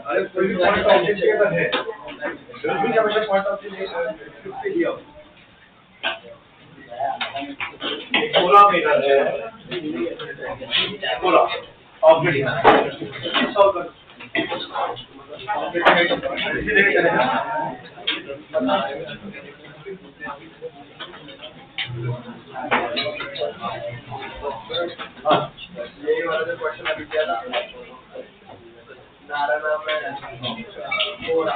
अरे कोई भी पॉइंट ऑब्जेक्ट है फिर भी जब मैं पॉइंट ऑब्जेक्ट दिया पूरा मेरा है पूरा ऑब्जेक्ट सॉल्व कर इसीलिए करेगा हां ये वाला क्वेश्चन अभी किया था नारायण में पूरा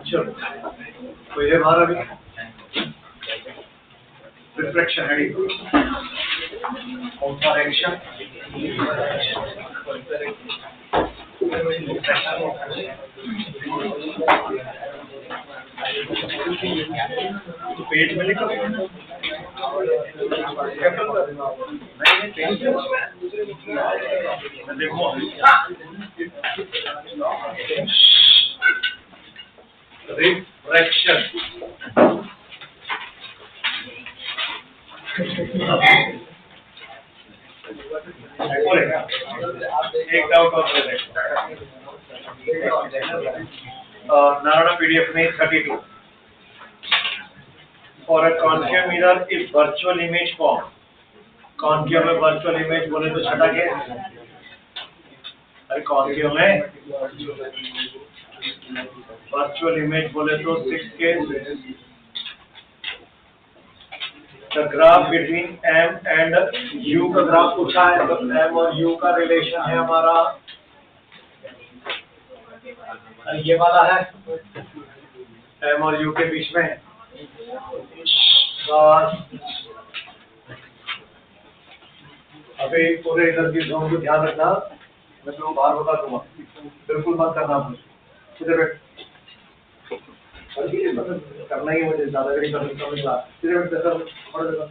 चलो तो ये हमारा भी रिफ्लेक्शन है कौन सा रिएक्शन तो पेज में लिखो रिफ्रैक्शन एक डाउट और नारायण पीडीएफ में 32 for a concave mirror if virtual image form concave में वर्चुअल इमेज बोले तो छठा के अरे कॉन्केव में वर्चुअल इमेज बोले तो 6 case The graph between m and u का ग्राफ पूछा है तो m और u का रिलेशन है हमारा ये वाला है m और u के बीच में अभी पूरे इधर की जोन को ध्यान रखना मैं तो बाहर बता दूंगा बिल्कुल मत करना सीधे बैठ करना ही मुझे ज्यादा कड़ी करने का मिला सीधे बैठ थोड़ा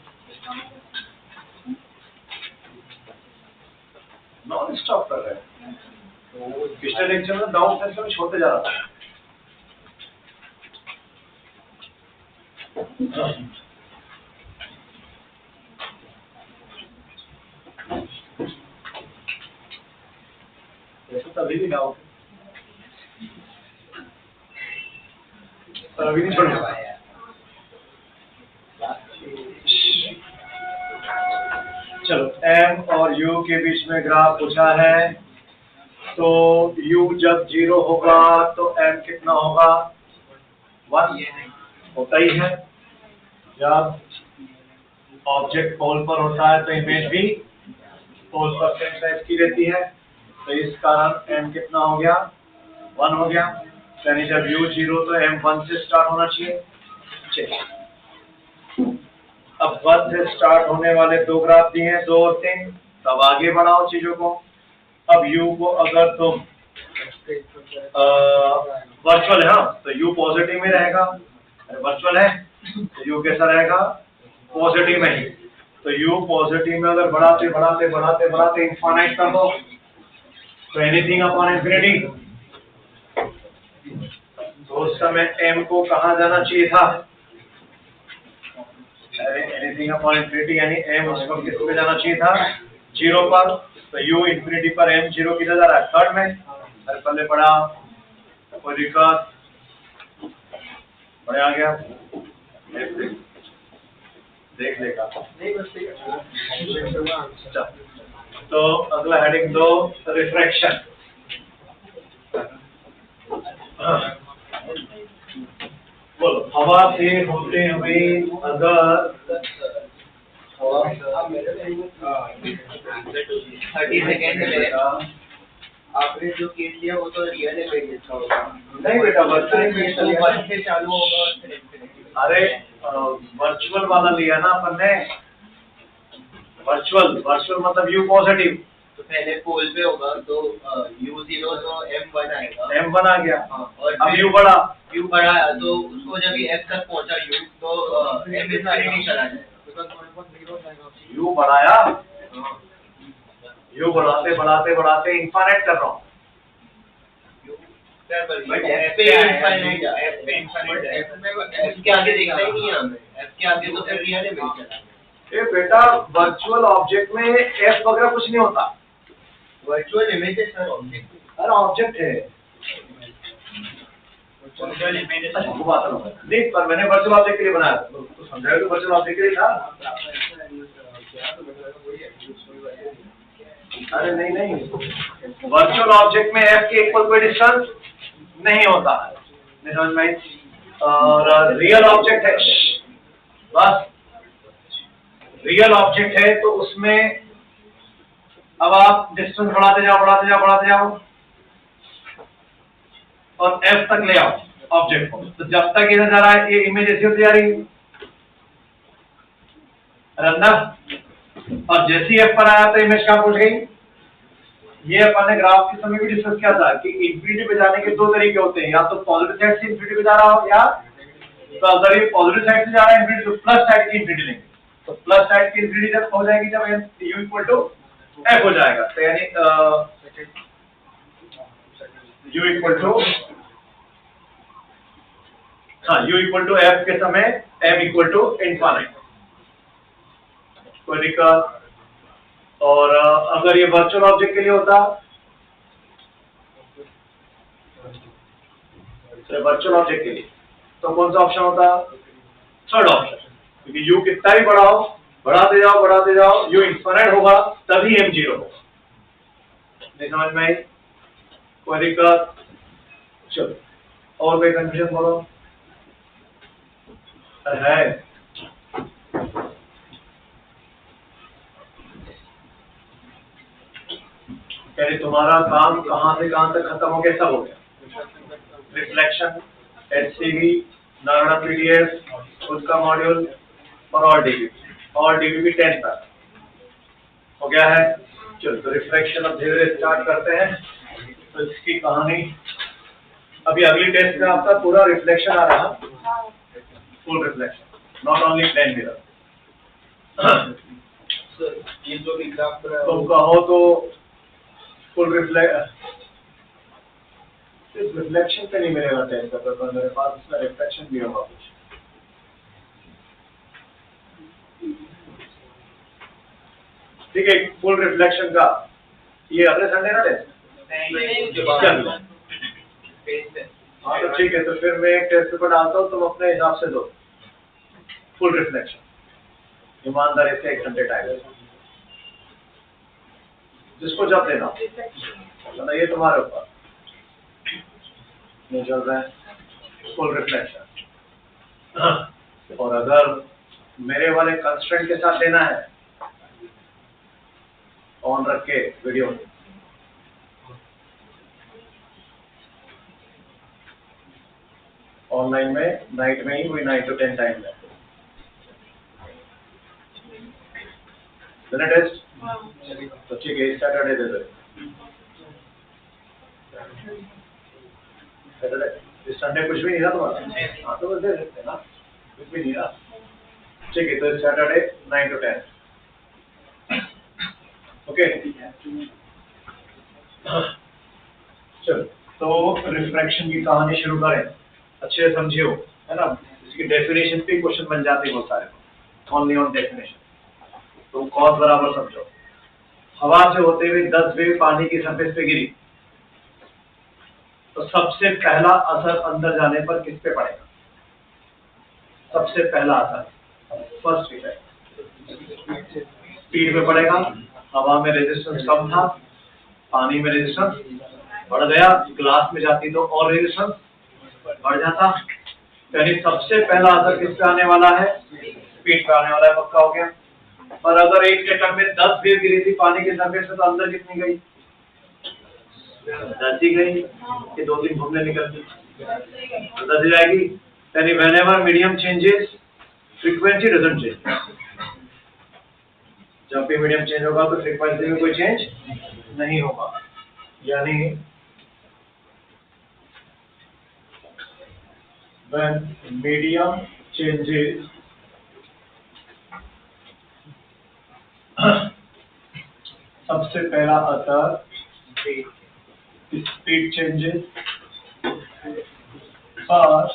नॉन स्टॉप कर रहे हैं तो पिछले लेक्चर में डाउन सेंस में छोड़ते जा रहा था ऐसा तभी भी डाउट अभी नहीं छोड़ चलो m और u के बीच में ग्राफ पूछा है तो u जब 0 होगा तो m कितना होगा 1 होता ही है जब ऑब्जेक्ट पोल पर होता है तो इमेज भी पोल पर सेम साइज की रहती है तो इस कारण m कितना हो गया 1 हो गया यानी जब u 0 तो m 1 से स्टार्ट होना चाहिए अब 1 से स्टार्ट होने वाले दो ग्राफ दिए हैं 2 और 3 तब आगे बढ़ाओ चीजों को अब u को अगर तुम वर्चुअल है तो u पॉजिटिव में रहेगा वर्चुअल है तो u कैसा रहेगा पॉजिटिव में ही तो u पॉजिटिव में अगर बढ़ाते बढ़ाते बढ़ाते बढ़ाते इनफाइनाइट कर दो तो एनीथिंग अपॉन इंफिनिटी तो उस समय m को कहाँ जाना चाहिए था एनीथिंग अपॉन इंफिनिटी यानी m उसको किस पे जाना चाहिए था 0 पर तो u इंफिनिटी पर m 0 किधर जा रहा है थर्ड में अरे पहले पढ़ा कोई दिक्कत बड़े आ गया देख लेगा तो अगला हेडिंग 2 रिफ्रैक्शन बोलो हवा से होते हुए अगर 30 सेकेंड आपने जो केस लिया वो तो रियल इमेज का होगा। नहीं बेटा, वर्चुअल इमेज तो 1 से चालू होगा और फिर infinity। अरे वर्चुअल वाला लिया ना अपन ने, वर्चुअल मतलब यू पॉजिटिव। तो पहले पोल पे होगा तो U0 तो M1 आएगा, M1 आ गया। हाँ, और अब U बढ़ा आया तो उसको जब ये F तक पहुंचा U तो M इंफिनिटी चला जाएगा। U बढ़ाया, U बढ़ाते बढ़ाते बढ़ाते इन्फिनिट कर रहा हूँ। बट F पे इंफिनिट, F के आगे देखना ही नहीं है हमें, F के आगे तो फिर रियल इमेज चला जाएगा। ये बेटा वर्चुअल ऑब्जेक्ट में F वगैरह कुछ नहीं होता। वर्चुअल इमेज है सर, ऑब्जेक्ट। अरे ऑब्जेक्ट है। वर्चुअल इमेज अच्छा वो बात नहीं, पर मैंने वर्चुअल ऑब्जेक्ट के लिए बनाया तो समझाया कि वर्चुअल ऑब्जेक्ट के लिए था। अरे नहीं, वर्चुअल ऑब्जेक्ट में F के इक्वल कोई डिस्टेंस नहीं होता है, समझ में? और रियल ऑब्जेक्ट है, बस रियल ऑब्जेक्ट है तो उसमें अब आप डिस्टेंस बढ़ाते जाओ और F तक ले आओ ऑब्जेक्ट को। तो जब तक इधर जा रहा है ये इमेज ऐसी होती जा रही है अंदर, और जैसे ही F पर आया तो इमेज कहाँ पहुंच गई। ये अपन ने ग्राफ के समय भी डिस्कस किया था कि इंफिनिटी पे जाने के दो तरीके होते हैं, या तो पॉजिटिव साइड से इंफिनिटी पे जा रहा हो, या तो अगर ये पॉजिटिव साइड से जा रहा है इंफिनिटी तो प्लस साइड की इंफिनिटी लेंगे। तो प्लस साइड की इंफिनिटी जब हो जाएगी जब U इक्वल टू F हो जाएगा, तो यानी U इक्वल टू F के समय M इक्वल टू इनफाइनाइट। कोई दिक्कत? और अगर ये वर्चुअल ऑब्जेक्ट के लिए होता, वर्चुअल ऑब्जेक्ट के लिए तो कौन सा ऑप्शन होता? थर्ड ऑप्शन, क्योंकि U कितना भी बढ़ाओ, बढ़ाते जाओ U इनफाइनाइट होगा तभी M 0 होगा। नहीं समझ में आई? कोई दिक्कत? चलो और कोई कंफ्यूजन बोलो है? यानी तुम्हारा काम कहां से कहां तक खत्म हो गया? सब हो गया। रिफ्लेक्शन, HCV, नारायण पीडीएफ, उसका मॉड्यूल और ऑल डीबीपी 10 तक हो गया है। चलो तो रिफ्लेक्शन अब धीरे धीरे स्टार्ट करते हैं। तो इसकी कहानी अभी अगली टेस्ट में आपका पूरा रिफ्लेक्शन आ रहा, full reflection, not only plane mirror. ये जो एग्जांपल तुम कहो तो फुल रिफ्लेक्शन पे नहीं मिलेगा टेस्ट का पेपर मेरे पास, इसमें रिफ्लेक्शन भी होगा कुछ। ठीक है, फुल रिफ्लेक्शन का ये अगले संडे का टेस्ट। हाँ तो ठीक है, तो फिर मैं एक टेस्ट पेपर डालता हूँ, तुम अपने हिसाब से दो फुल रिफ्लेक्शन, ईमानदारी से 1 घंटे टाइम जिसको जब देना मतलब ये तुम्हारे ऊपर नहीं चल रहा है फुल रिफ्लेक्शन। और अगर मेरे वाले कंस्ट्रेंट के साथ देना है, ऑन रख के वीडियो ऑनलाइन में नाइट में ही कोई 9 to 10 टाइम है टेस्ट। तो ठीक है, सैटरडे दे दो। सैटरडे संडे कुछ भी नहीं था तुम्हारा? हाँ तो बस दे सकते ना, कुछ भी नहीं था। ठीक है, तो सैटरडे 9 to 10 ओके। चलो तो रिफ्रैक्शन की कहानी शुरू करें, अच्छे से समझियो, है ना? इसकी डेफिनेशन पे क्वेश्चन बन जाते हैं बहुत सारे, ओनली ऑन डेफिनेशन। तो कॉज बराबर समझो, हवा से होते हुए 10 वेव पानी की सरफेस पे गिरी तो सबसे पहला असर अंदर जाने पर किस पे पड़ेगा? सबसे पहला असर फर्स्ट इफेक्ट स्पीड पे पड़ेगा। हवा में रेजिस्टेंस कम था, पानी में रेजिस्टेंस बढ़ गया, ग्लास में जाती तो और रेजिस्टेंस बढ़ जाता। यानी सबसे पहला असर किस पे आने वाला है? स्पीड पे आने वाला है, पक्का हो गया। और अगर 1 सेकंड में 10 वेव गिरी थी पानी के सरफेस पे तो अंदर कितनी गई? 10 ही गई कि 2 दिन घूमने निकलती तो 10 ही जाएगी। यानी whenever medium changes frequency doesn't change। जब भी मीडियम चेंज होगा तो फ्रीक्वेंसी में कोई चेंज नहीं होगा। यानी when medium changes सबसे पहला असर स्पीड चेंजेस और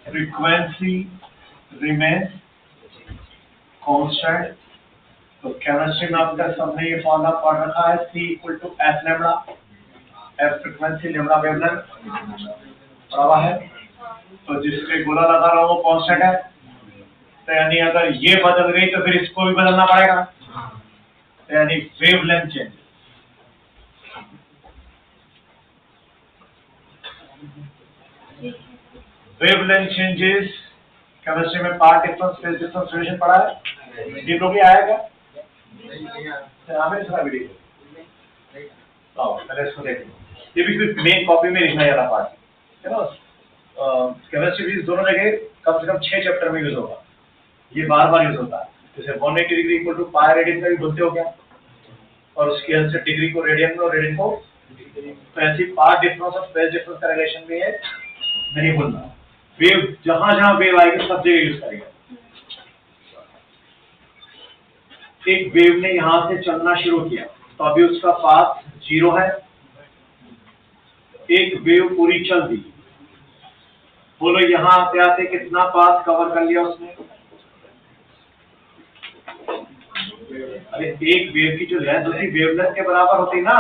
फ्रीक्वेंसी रिमेन्स कांस्टेंट। तो केमिस्ट्री में अब तक सबने ये फॉर्मूला पढ़ रखा है, C equal to f lambda, f frequency lambda wavelength पढ़ा हुआ है। तो जिसपे गोला लगा रहा वो कांस्टेंट है, तो यानी अगर ये बदल गई तो फिर इसको भी बदलना पड़ेगा, तो यानी wavelength change. Wavelength changes chemistry में path difference phase difference relation पढ़ा है, डिप्लो भी आया क्या? हमें इसका वीडियो आओ पहले इसको देख लो। ये भी मेन कॉपी में लिखना है पार्ट है ना। केमिस्ट्री भी दोनों जगह कम से कम 6 चैप्टर में यूज होगा, ये बार बार यूज होता है। जैसे 180 degree equal to pi radian का भी बोलते हो क्या, और उसके हेल्प से डिग्री को रेडियन में और रेडियन को, तो ऐसी पार्ट डिफरेंस और फेज डिफरेंस का रिलेशन भी है, नहीं भूलना। वेव जहां जहां वेव आएगी सब जगह यूज करेगा। एक वेव ने यहां से चलना शुरू किया तो अभी उसका पाथ 0 है। एक वेव पूरी चल दी, बोलो यहां आते आते कितना पाथ कवर कर लिया उसने? अरे एक वेव की जो लेंथ होती वेवलेंथ के बराबर होती ना,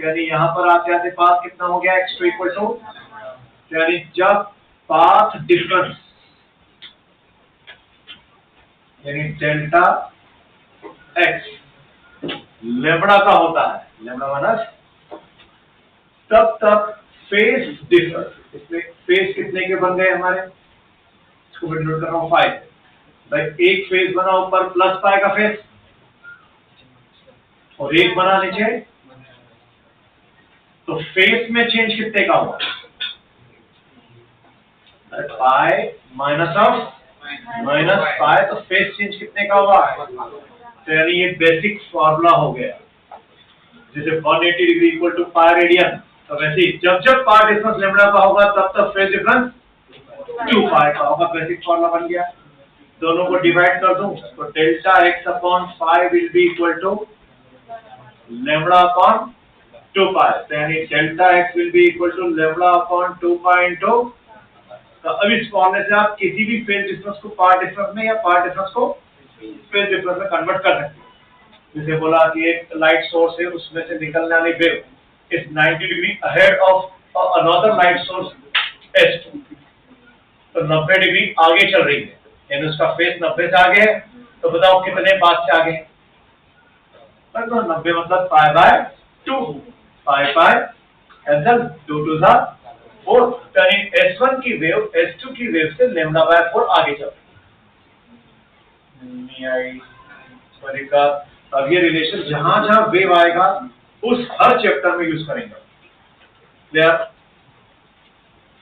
यानी यहाँ पर आते आते पाथ कितना हो गया? x2 इक्वल टू, यानी जब पाथ डिफरेंस यानी डेल्टा x लेमड़ा का होता है, लेमड़ा माइनस, तब तक फेज डिफरेंस, इसमें फेज कितने के बन गए हमारे? इसको मैं नोट कर रहा हूँ 5 भाई। एक फेज बना ऊपर प्लस पाई का फेज और एक बना नीचे, तो फेज में चेंज कितने का हुआ? Pi minus of minus pi, तो फेज चेंज कितने का हुआ? तो यानी ये बेसिक फॉर्मूला हो गया। जैसे 180 degree equal to pi radian, तो वैसे ही जब जब पाथ डिफरेंस लैम्बडा का होगा तब तक फेज डिफरेंस 2 पाई का होगा। बेसिक फॉर्मूला बन गया। दोनों को डिवाइड कर दूं तो delta x upon 5 will be equal to lambda upon 2 pi, तो यानी delta x will be equal to lambda upon 2 pi into. तो अब इस फॉर्मूले से आप किसी भी फेज डिफरेंस को पाथ डिफरेंस में या पाथ डिफरेंस को फेज डिफरेंस में कन्वर्ट कर सकते हैं। जैसे बोला कि एक लाइट सोर्स है, उसमें से निकलने वाली wave is 90 degree ahead of another light source S2, तो 90 डिग्री आगे चल रही है, यानी उसका फेज 90 से आगे है। तो बताओ कितने पाथ से आगे है? तो 90 मतलब pi by 2, pi pi cancel, 2 2 जा 4, यानी S1 की वेव S2 की वेव से लैम्बडा बाय 4 आगे चल रही है। अब ये रिलेशन जहां जहां वेव आएगा उस हर चैप्टर में यूज करेंगे। क्लियर?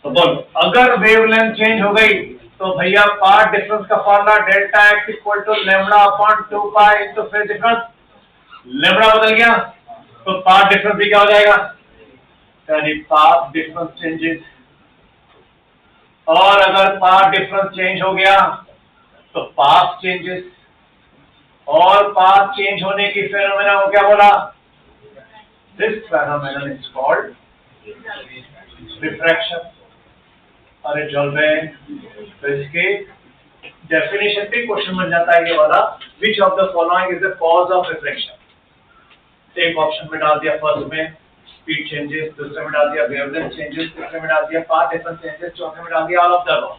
तो बोलो अगर वेवलेंथ चेंज हो गई तो भैया पाथ डिफरेंस का formula delta x equal to lambda upon 2 pi into phase difference. Lambda बदल गया तो पाथ डिफरेंस भी क्या हो जाएगा? यानी पाथ डिफरेंस चेंजेस। और अगर पाथ डिफरेंस चेंज हो गया तो पाथ चेंजेस, और पाथ चेंज होने की फेनोमेना को क्या बोला? This phenomenon is called refraction. अरे चल रहे तो इसके डेफिनेशन पे क्वेश्चन बन जाता है ये वाला, which of the following is the cause of refraction. एक ऑप्शन में डाल दिया फर्स्ट में स्पीड चेंजेस, दूसरे में डाल दिया वेवलेंथ चेंजेस, तीसरे में डाल दिया पाथ डिफरेंस चेंजेस, चौथे में डाल दिया ऑल ऑफ द अबव।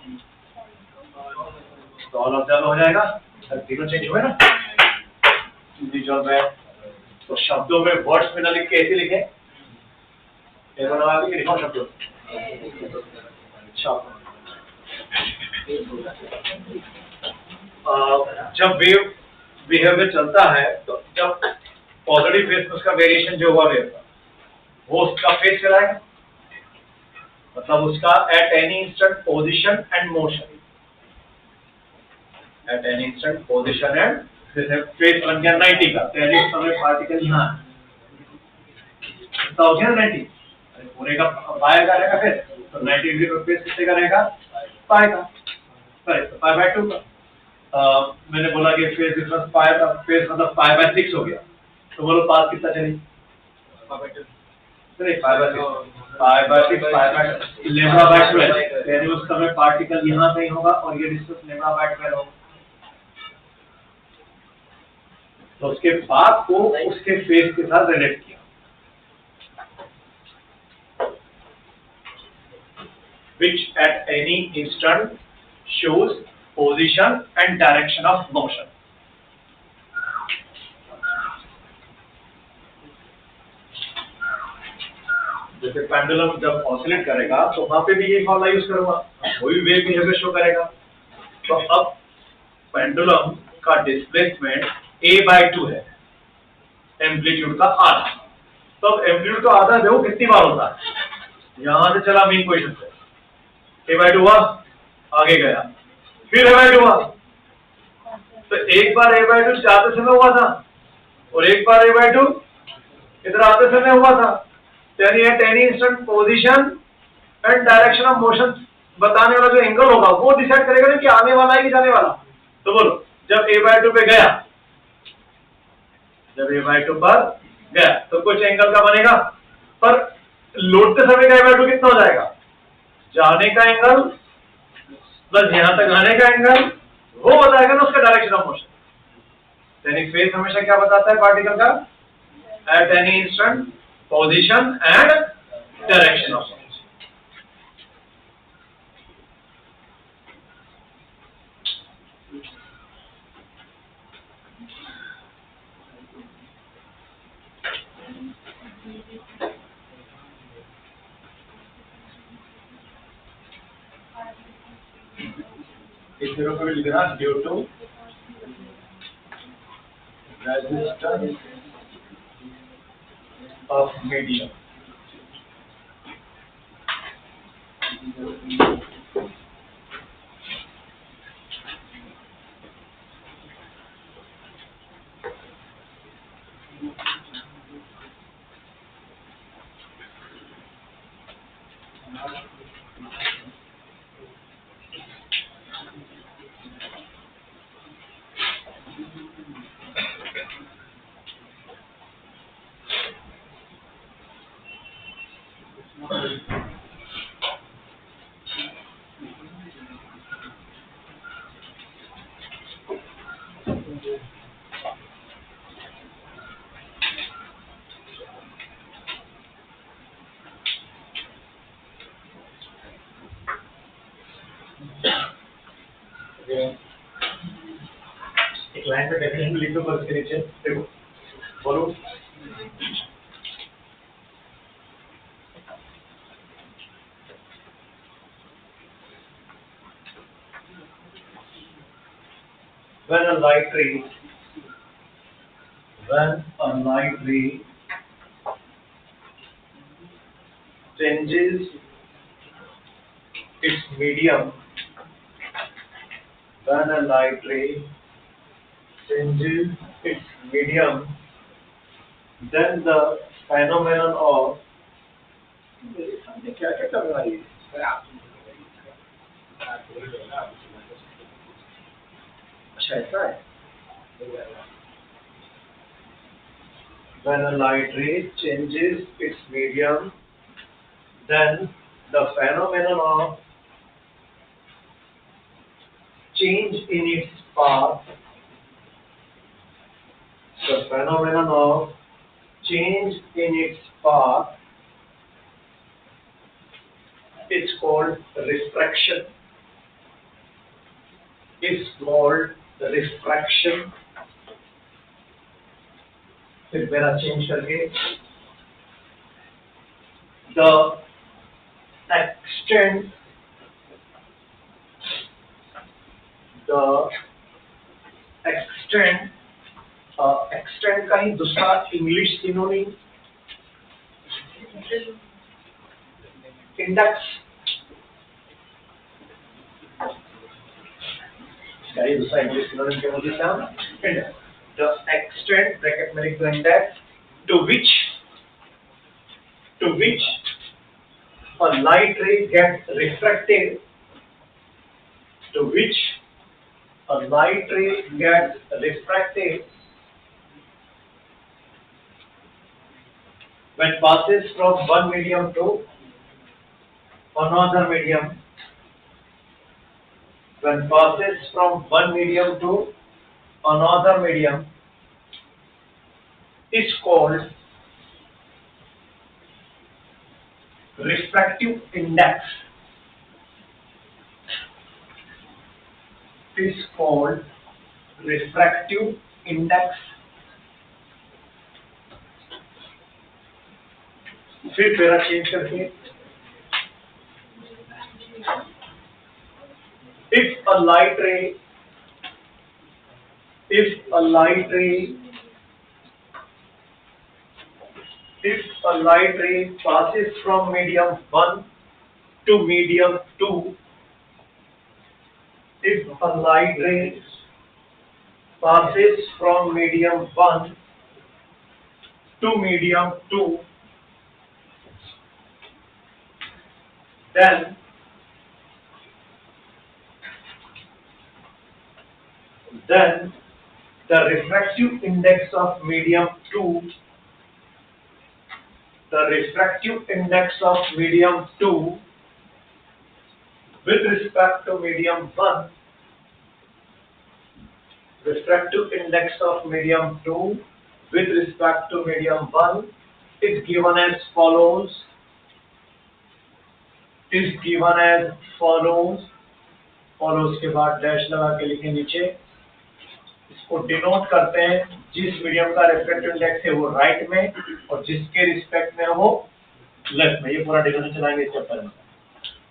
तो ऑल ऑफ द अबव हो जाएगा, तीनों चेंज हुए ना। तो शब्दों में वर्ड्स में ना लिख के ऐसे लिखे, लिखो शब्दों। जब वेव बिहेवियर चलता है तो जब पॉजिटिव फेज में उसका वेरिएशन जो हुआ वेव का, वो उसका फेज चलाएगा, मतलब उसका eight any instant position and motion, eight any instant position and phase बन गया 90 का। पहले उस समय पार्टिकल यहाँ तो हो गया 90, पूरे का बाय का रहेगा, फिर तो 90 डिग्री पर फेज कितने का रहेगा, पाई का, करेक्ट, पाई बाय 2 का। मैंने बोला कि फेज डिफरेंस पाई का, फेज मतलब पाई बाय 6 हो गया, तो बोलो पाथ कितना चली, pi by 6 pi by lambda by 12, यानी उस समय पार्टिकल यहाँ कहीं होगा और ये डिस्टेंस लैम्डा बाय 12 होगा। तो उसके पाथ को उसके फेज के साथ रिलेट किया, which at any instant shows position and direction of motion. जैसे पेंडुलम जब ऑसिलेट करेगा तो वहां पे भी ये फॉर्मूला यूज करूंगा, वही वेव बिहेवियर शो करेगा। तो अब पेंडुलम का डिस्प्लेसमेंट a/2 है, एम्पलीट्यूड का आधा। तो अब एम्पलीट्यूड का आधा देखो कितनी बार होता है, यहां से चला मेन पोजीशन से, a/2 हुआ, आगे गया, फिर a/2 हुआ, तो एक बार a/2 जाते समय हुआ था और एक बार a/2 इधर आते समय हुआ था। यानी eight any instant position and direction of motion बताने वाला जो एंगल होगा वो डिसाइड करेगा कि आने वाला है कि जाने वाला। तो बोलो जब a/2 पे गया, जब a/2 पर गया तो कुछ एंगल का बनेगा, पर लौटते समय का a/2 कितना हो जाएगा, जाने का एंगल प्लस यहां तक आने का एंगल, वो बताएगा ना उसका डायरेक्शन ऑफ मोशन। यानी फेज हमेशा क्या बताता है पार्टिकल का, at any instant position and direction of motion. इस तरह को लिखना due to resistance of medium. एक लाइन पे डेफिनेशन लिख दो, पर इसके नीचे देखो, बोलो when a light ray changes its medium, when a light ray changes its medium, then the phenomenon of क्या क्या कर रहा है ये? अच्छा ऐसा है, when a light ray changes its medium, then the phenomenon of change in its path, the phenomenon of change in its path is called refraction. Is called refraction. फिर मेरा चेंज करके the extent एक्सटेंड का ही दूसरा English synonym index, इसका ही दूसरा English synonym क्या बोलते हैं? इंडेक्स। द एक्सटेंड ब्रैकेट में लिख दो index to which a light ray gets refracted, to which a light ray gets refracted when passes from one medium to another medium, when passes from one medium to another medium is called refractive index, is called refractive index. फिर para change करके, if a light ray passes from medium 1 to medium 2, if a light ray passes from medium 1 to medium 2, then the refractive index of medium 2 with respect to medium 1, refractive index of medium 2 with respect to medium 1 is given as follows, follows के बाद dash लगा के लिखें नीचे, इसको denote करते हैं जिस मीडियम का रिफ्रैक्टिव इंडेक्स है वो राइट में और जिसके रिस्पेक्ट में वो लेफ्ट में। ये पूरा डिनोटेशन चलाएंगे इस चैप्टर में।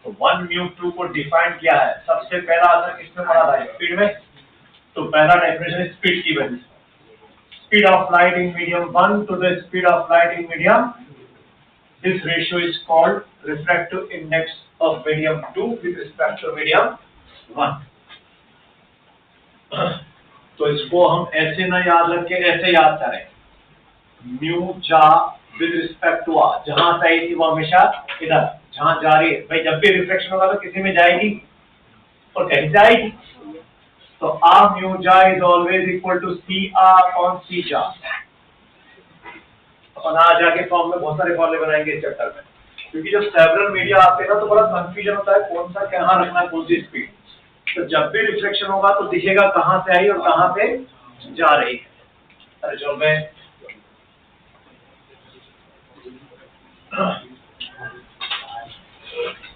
तो 1 mu 2 को डिफाइन किया है, सबसे पहला असर किसमें पड़ा था? स्पीड में। तो पहला डेफिनेशन है स्पीड की value, speed of light in medium 1 to the speed of light in medium, this ratio is called refractive index of medium 2 with respect to medium 1। तो इसको हम ऐसे ना याद रखें, ऐसे याद करें, म्यू जा विद रिस्पेक्ट टू आ, जहां से आई थी वो हमेशा इधर, जहां जा रही है भाई, जब भी रिफ्लेक्शन होगा तो किसी में जाएगी और कहीं से आएगी। तो आ म्यू जा is always equal to c आ अपॉन सी जा। अपन आ जाके फॉर्म में बहुत सारे फॉर्मूले बनाएंगे इस चैप्टर में, क्योंकि जब सेवरल मीडिया आते हैं ना तो बड़ा कंफ्यूजन होता है कौन सा कहाँ रखना है, कौन सी स्पीड। तो जब भी रिफ्लेक्शन होगा तो दिखेगा कहां से आई और कहां पे जा रही है। अरे चलो मैं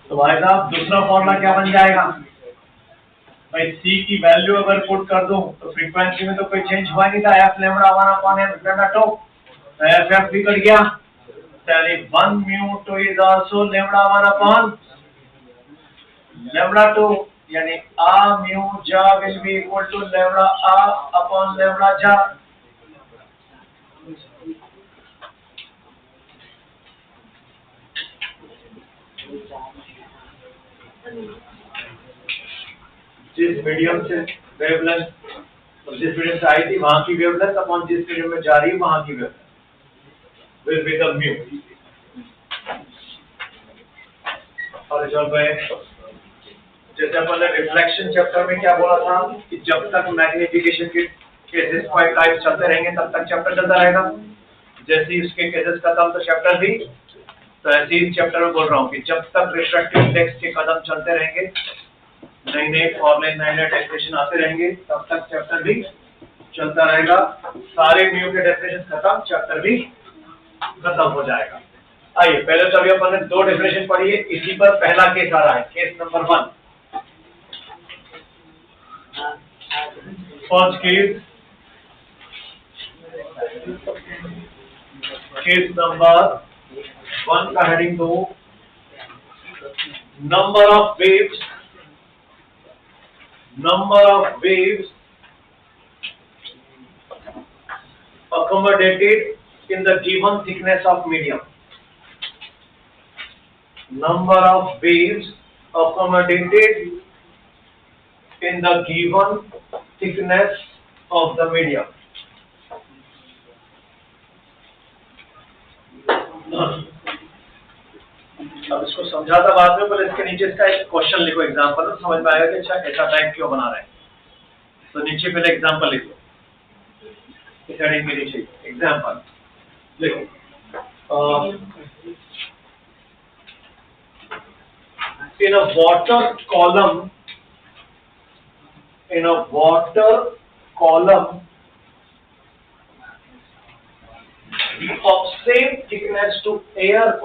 तो भाई साहब दूसरा फॉर्मूला क्या बन जाएगा भाई, सी की वैल्यू अगर पुट कर दूं तो फ्रीक्वेंसी में तो कोई चेंज हुआ नहीं था, F lambda 1 upon F lambda 2, तो एफ भी कट गया, यानी 1 mu 2 is also lambda 1 upon lambda 2, यानी आ म्यू जा will be equal to lambda आ अपॉन लैम्डा जा। जिस मीडियम से वेवलेंथ, तो जिस मीडियम से आई थी वहां की वेवलेंथ अपॉन जिस मीडियम में जा रही है वहां की वेवलेंथ विल बिकम म्यू। और जैसे अपन ने रिफ्लेक्शन चैप्टर में क्या बोला था कि जब तक मैग्निफिकेशन के केसेस क्वाइट टाइप चलते रहेंगे तब तक चैप्टर चलता रहेगा, जैसे ही उसके केसेस खत्म तो चैप्टर भी, तो ऐसे ही चैप्टर में बोल रहा हूँ कि जब तक रिफ्रैक्टिव इंडेक्स के कदम चलते रहेंगे, नए नए फॉर्मूले नए नए डेफिनेशन आते रहेंगे, तब तक चैप्टर भी चलता रहेगा। सारे म्यू के डेफिनेशन खत्म, चैप्टर भी खत्म हो जाएगा। आइए पहले तो अभी अपन ने 2 डेफिनेशन पढ़ी है, इसी पर पहला केस आ रहा है, case number 1। First case number 1 का हेडिंग दो, number of accommodated in the given thickness of medium. Number of waves accommodated in the given thickness of the medium. अब इसको समझाता बाद में, पहले इसके नीचे इसका एक क्वेश्चन लिखो, एग्जांपल, तो समझ में आएगा कि अच्छा ऐसा टाइप क्यों बना रहे हैं। तो नीचे पहले एग्जांपल लिखो, इस हेडिंग के नीचे एग्जांपल लिखो। In a water column of same thickness to air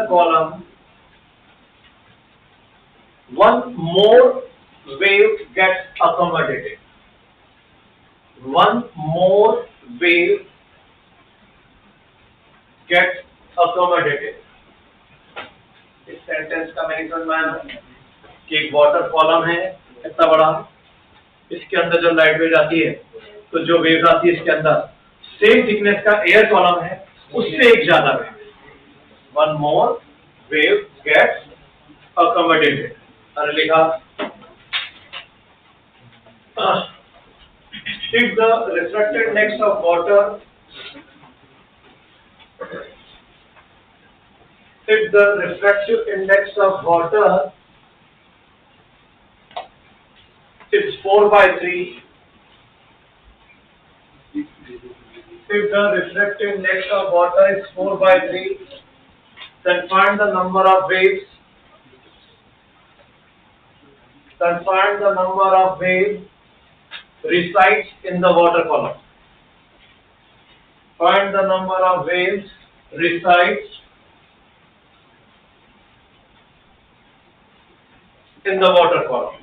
column, one more wave gets accommodated. One more wave gets accommodated. इस सेंटेंस का मैंने समझ में आया कि एक वाटर कॉलम है इतना बड़ा, इसके अंदर जो लाइट वेव आती है, तो जो वेव आती है इसके अंदर सेम थिकनेस का एयर कॉलम है, उससे एक ज्यादा wave, one more wave gets accommodated. अरे लिखा, if the refracted index of water is 4/3, then find the number of waves resides in the water column. Find the number of waves resides in the water column.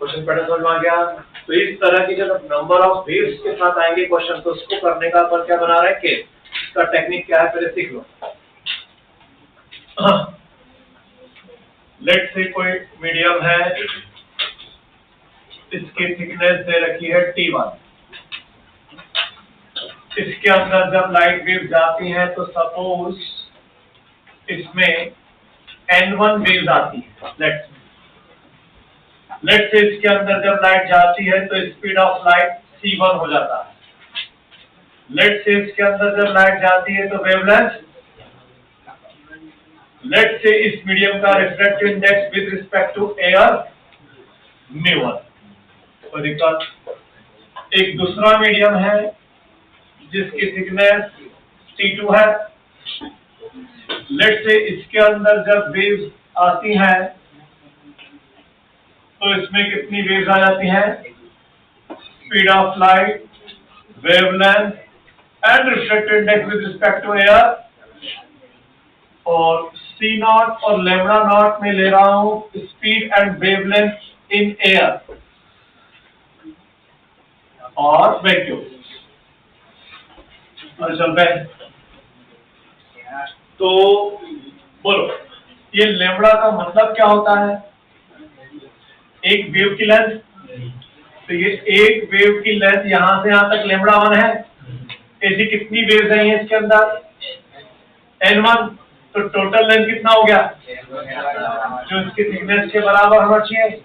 Question pattern समझ में आ गया। तो इस तरह की जब नंबर ऑफ वेव्स के साथ आएंगे क्वेश्चन, तो उसको करने का अपन क्या बना रहे हैं, केस। इसका टेक्निक क्या है पहले सीख लो। लेट्स से कोई मीडियम है, इसकी थिकनेस दे रखी है T1, इसके अंदर जब लाइट वेव जाती है तो सपोज इसमें N1 वेव्स आती है। लेट्स से इसके अंदर जब लाइट जाती है तो स्पीड ऑफ लाइट c1 हो जाता है। लेट्स से इसके अंदर जब लाइट जाती है तो वेवलेंथ, लेट्स से इस मीडियम का refractive index with respect to air μ1। तो दिक्कत, एक दूसरा मीडियम है जिसकी थिकनेस T2 है। लेट्स से इसके अंदर जब वेव्स आती हैं तो इसमें कितनी वेव्स आ जाती हैं, speed of light, wavelength and refractive index with respect to air. और C0 और लैम्बडा नॉट में ले रहा हूं speed and wavelength in air और वैक्यूम। चल रहे, तो बोलो ये लैम्बडा का मतलब क्या होता है, एक वेव की लेंथ। तो ये एक वेव की लेंथ यहां से यहां तक λ1 है। ऐसी कितनी वेव्स हैं इसके अंदर, N1। तो टोटल लेंथ कितना हो गया, जो इसकी थिकनेस के बराबर होना चाहिए,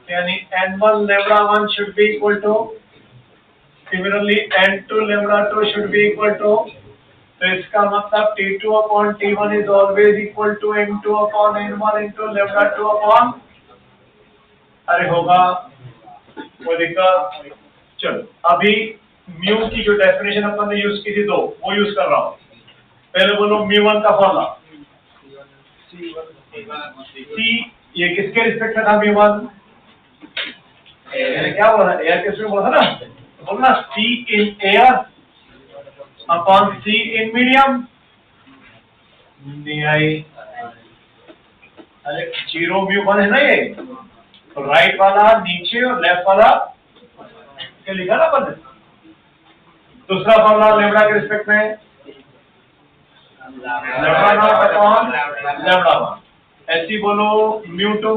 यानी N1 λ1 should be equal to, similarly N2 λ2 should be equal to. तो इसका मतलब T2/T1 is always equal to N2/N1 into λ2/, अरे होगा वो दिक्कत। चलो अभी म्यू की जो डेफिनेशन अपन ने यूज की थी दो, वो यूज कर रहा हूं। पहले बोलो μ1 का फॉर्मूला, C ये किसके रिस्पेक्ट में था μ1, क्या बोला, एयर के रिस्पेक्ट बोला था ना, बोलना C in air upon C in medium. नहीं आई, अरे 0 μ1 है ना ये, तो राइट वाला नीचे और लेफ्ट वाला क्या लिखा ना अपन। दूसरा फॉर्मूला लैम्बडा के रिस्पेक्ट में λ0/λ1। ऐसी बोलो μ2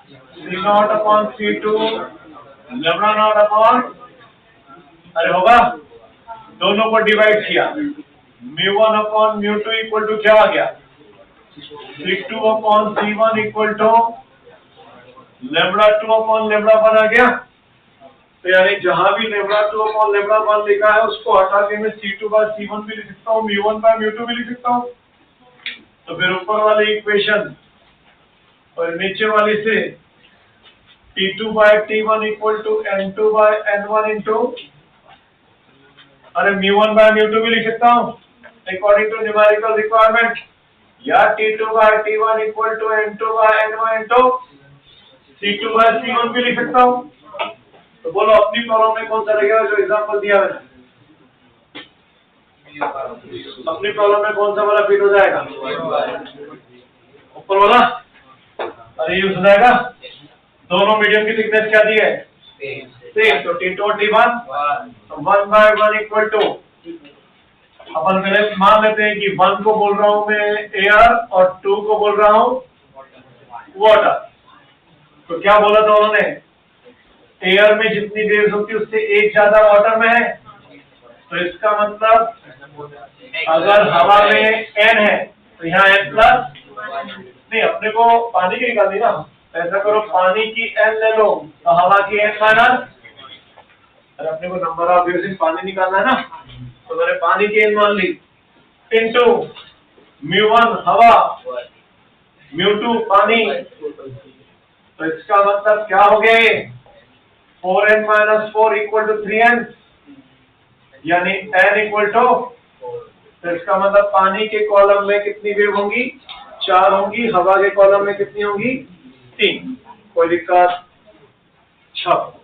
C not upon C2 lambda not upon, अरे होगा, दोनों को डिवाइड किया, μ1 अपॉन μ2 इक्वल टू क्या आ गया, C2 upon C1 equal to lambda 2 upon lambda 1 आ गया। तो यानी जहां भी लेमड़ा 2 अपॉन लेमड़ा 1 लिखा है उसको हटा के मैं C2 बाय C1 भी लिख सकता हूँ, μ1 बाय μ2 भी लिख सकता हूँ। तो फिर ऊपर वाली इक्वेशन और नीचे वाली से T2 by T1 equal to N2 by N1 into, अरे μ1 बाय μ2 भी लिख सकता हूँ अकॉर्डिंग टू न्यूमेरिकल रिक्वायरमेंट, या T2 by T1 equal to N2 by N1 into C2 by C1 भी लिख सकता हूँ। तो बोलो अपनी प्रॉब्लम में कौन सा लगेगा जो एग्जांपल दिया मैंने, अपनी प्रॉब्लम में कौन सा वाला फिट हो जाएगा, ऊपर वाला, अरे यूज हो जाएगा। दोनों मीडियम की थिकनेस क्या दी है, सेम, तो T2 और T1 1 बाय 1 इक्वल टू, अपन पहले मान लेते हैं कि 1 को बोल रहा हूं मैं एयर और 2 को बोल रहा हूं वाटर। तो क्या बोला था उन्होंने, एयर में जितनी वेव्स होती है उससे एक ज्यादा वाटर में है। तो इसका मतलब अगर हवा में n है तो यहाँ n प्लस, नहीं अपने को पानी की निकालनी ना, ऐसा करो पानी की n ले लो तो हवा की n माइनस, अरे अपने को नंबर ऑफ वेव्स इन पानी निकालना है ना, तो मैंने पानी की n मान ली इनटू μ1 हवा μ2 पानी। तो इसका मतलब क्या हो गया, 4n minus 4 equal to 3n, यानी n इक्वल टू, तो इसका मतलब पानी के कॉलम में कितनी वेव होंगी, 4 होंगी, हवा के कॉलम में कितनी होंगी, 3। कोई दिक्कत, छप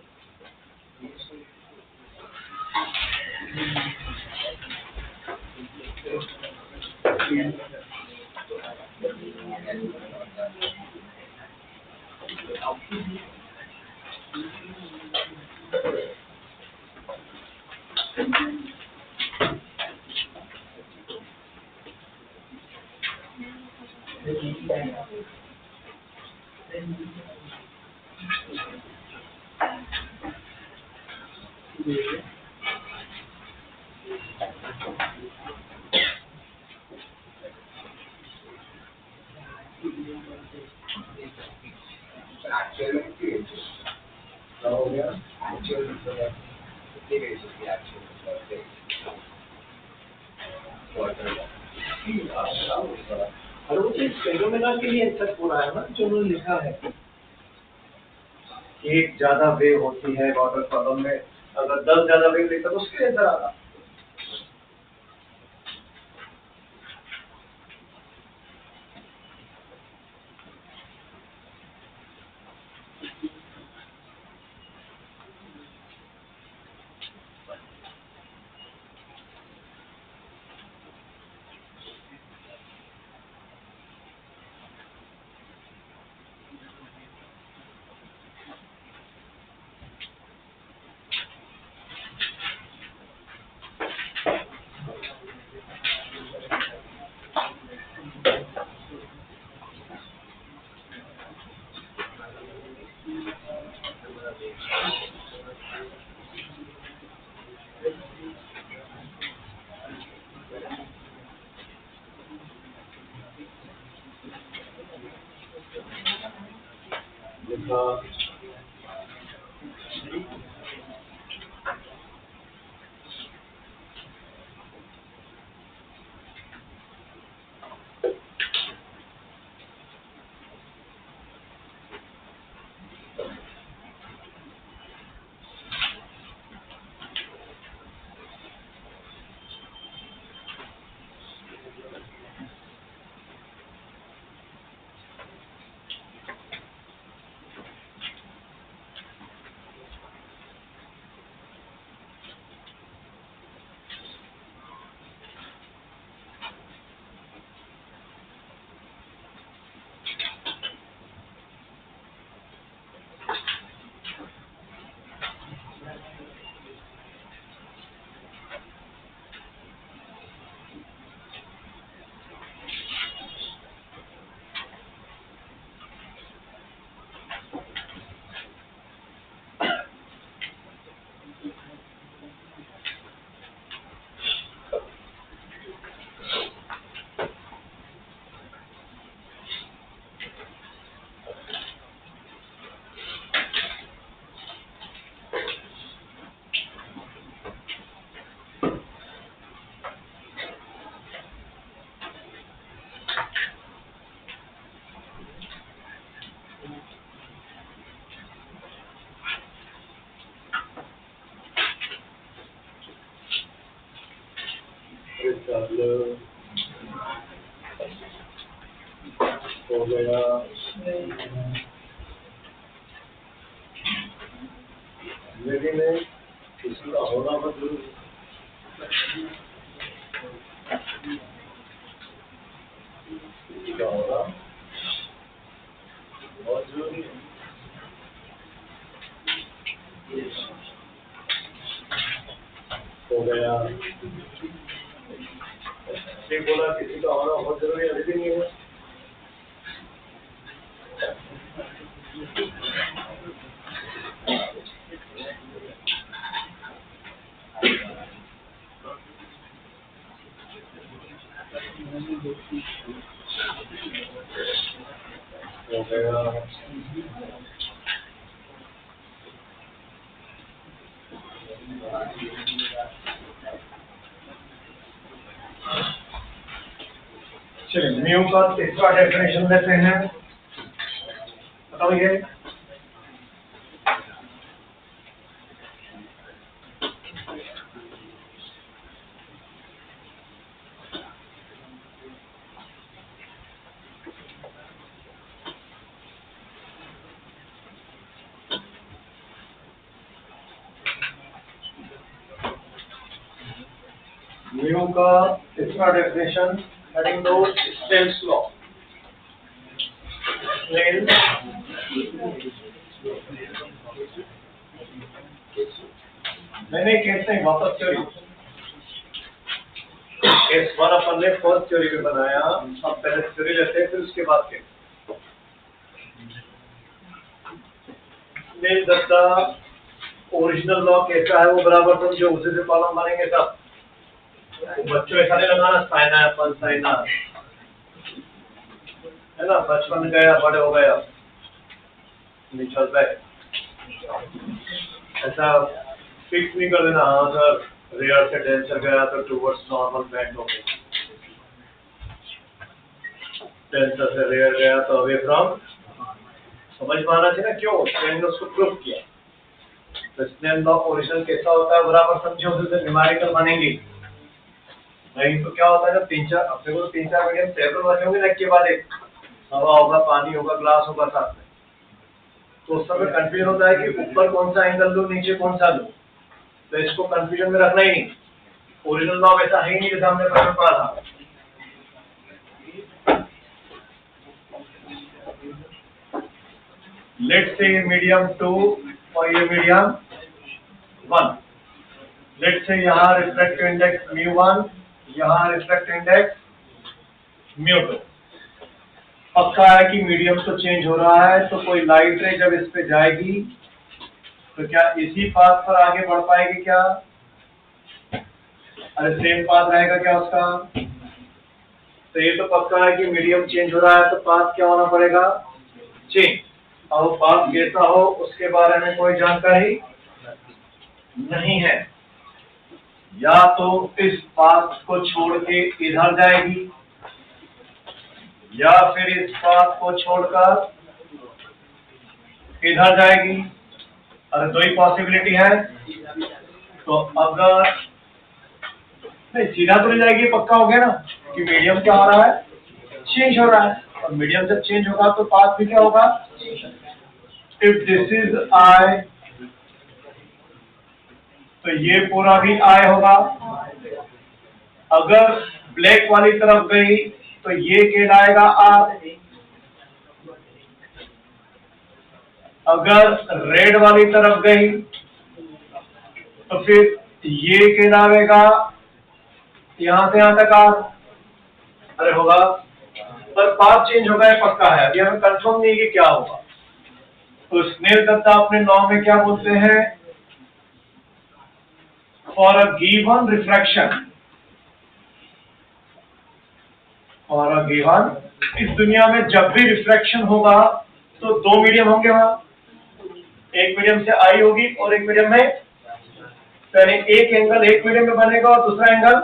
फेनोमेना के लिए ऐसा हो रहा है ना जो उन्होंने लिखा है, एक ज्यादा वेव होती है वाटर कॉलम में, अगर 10 ज्यादा वेव लिखा तो उसके अंदर आता। हो गया, लेकिन इसका होना मतलब क्या होगा बहुत जरूरी है। हो गया, ठीक बोला, किसी का होना बहुत जरूरी है, अभी नहीं है। हो गया, चलिए म्यू का तीसरा डेफिनेशन लेते हैं, बताइए। म्यू का तीसरा डेफिनेशन, हेडिंग दो, स्नेल्स लॉ। नहीं केस नहीं, वापस थ्योरी। केस वन अपन ने फर्स्ट थ्योरी में बनाया, अब पहले थ्योरी लेते हैं, फिर उसके बाद के स्नेल दत्ता ओरिजिनल लॉ कैसा है वो बराबर समझो, उसी से कॉलम बनेंगे सब। बच्चों ऐसा नहीं लगाना साइना अपन साइना, है ना, बचपन गया बड़े हो गया नहीं चलता है, ऐसा फिक्स नहीं कर देना। हाँ सर, रेयर से डेंसर गया तो टूवर्ड्स नॉर्मल बैंड हो गया, डेंसर से रेयर गया तो अवे फ्रॉम, समझ पाना चाहिए ना, क्यों मैंने उसको प्रूव किया। तो स्नेल लॉ ओरिजिनल कैसा होता है बराबर समझो, उसे न्यूमेरिकल बनेंगे। नहीं तो क्या होता है ना, तीन चार मीडियम टेबल बने होंगे ना, एक के बाद एक, हवा होगा, पानी होगा, ग्लास होगा साथ में, तो उस समय कंफ्यूजन होता है कि ऊपर कौन सा एंगल लूं, नीचे कौन सा लूं। तो इसको कंफ्यूजन में रखना ही नहीं, ओरिजिनल लॉ वैसा है ही नहीं जैसा हमने पहले पढ़ा था। लेट्स से मीडियम 2 और ये मीडियम 1, लेट्स से यहाँ रिफ्रैक्टिव इंडेक्स μ1, यहाँ रिफ्रैक्टिव इंडेक्स μ2। पक्का है कि मीडियम तो चेंज हो रहा है, तो कोई लाइट रे जब इस पे जाएगी तो क्या इसी पाथ पर आगे बढ़ पाएगी क्या? अरे सेम पाथ रहेगा क्या उसका? तो ये तो पक्का है कि मीडियम चेंज हो रहा है, तो पाथ क्या होना पड़ेगा? चेंज। और वो पाथ कैसा हो उसके बारे में कोई जानकारी नहीं है। या तो इस पाथ को छोड़ के इधर जाएगी, या फिर इस पाथ को छोड़कर इधर जाएगी। अरे दो ही पॉसिबिलिटी है। तो अगर नहीं, सीधा तो नहीं जाएगी, पक्का हो गया ना कि मीडियम क्या हो रहा है? चेंज हो रहा है। और मीडियम जब चेंज होगा तो पाथ भी क्या होगा? इफ दिस इज आई, तो ये पूरा भी आई होगा। अगर ब्लैक वाली तरफ गई तो ये कहलाएगा आर। अगर रेड वाली तरफ गई तो फिर ये कहलाएगा यहां से यहां तक आर। अरे होगा, पर पाथ चेंज होगा है, पक्का है। अभी हमें कंफर्म नहीं है कि क्या होगा। तो स्नेल दत्ता अपने लॉ में क्या बोलते हैं? For a given refraction, for a given, इस दुनिया में जब भी रिफ्रैक्शन होगा तो दो मीडियम होंगे वहां, एक मीडियम से आई होगी और एक मीडियम में, यानी एक एंगल एक मीडियम में बनेगा और दूसरा एंगल।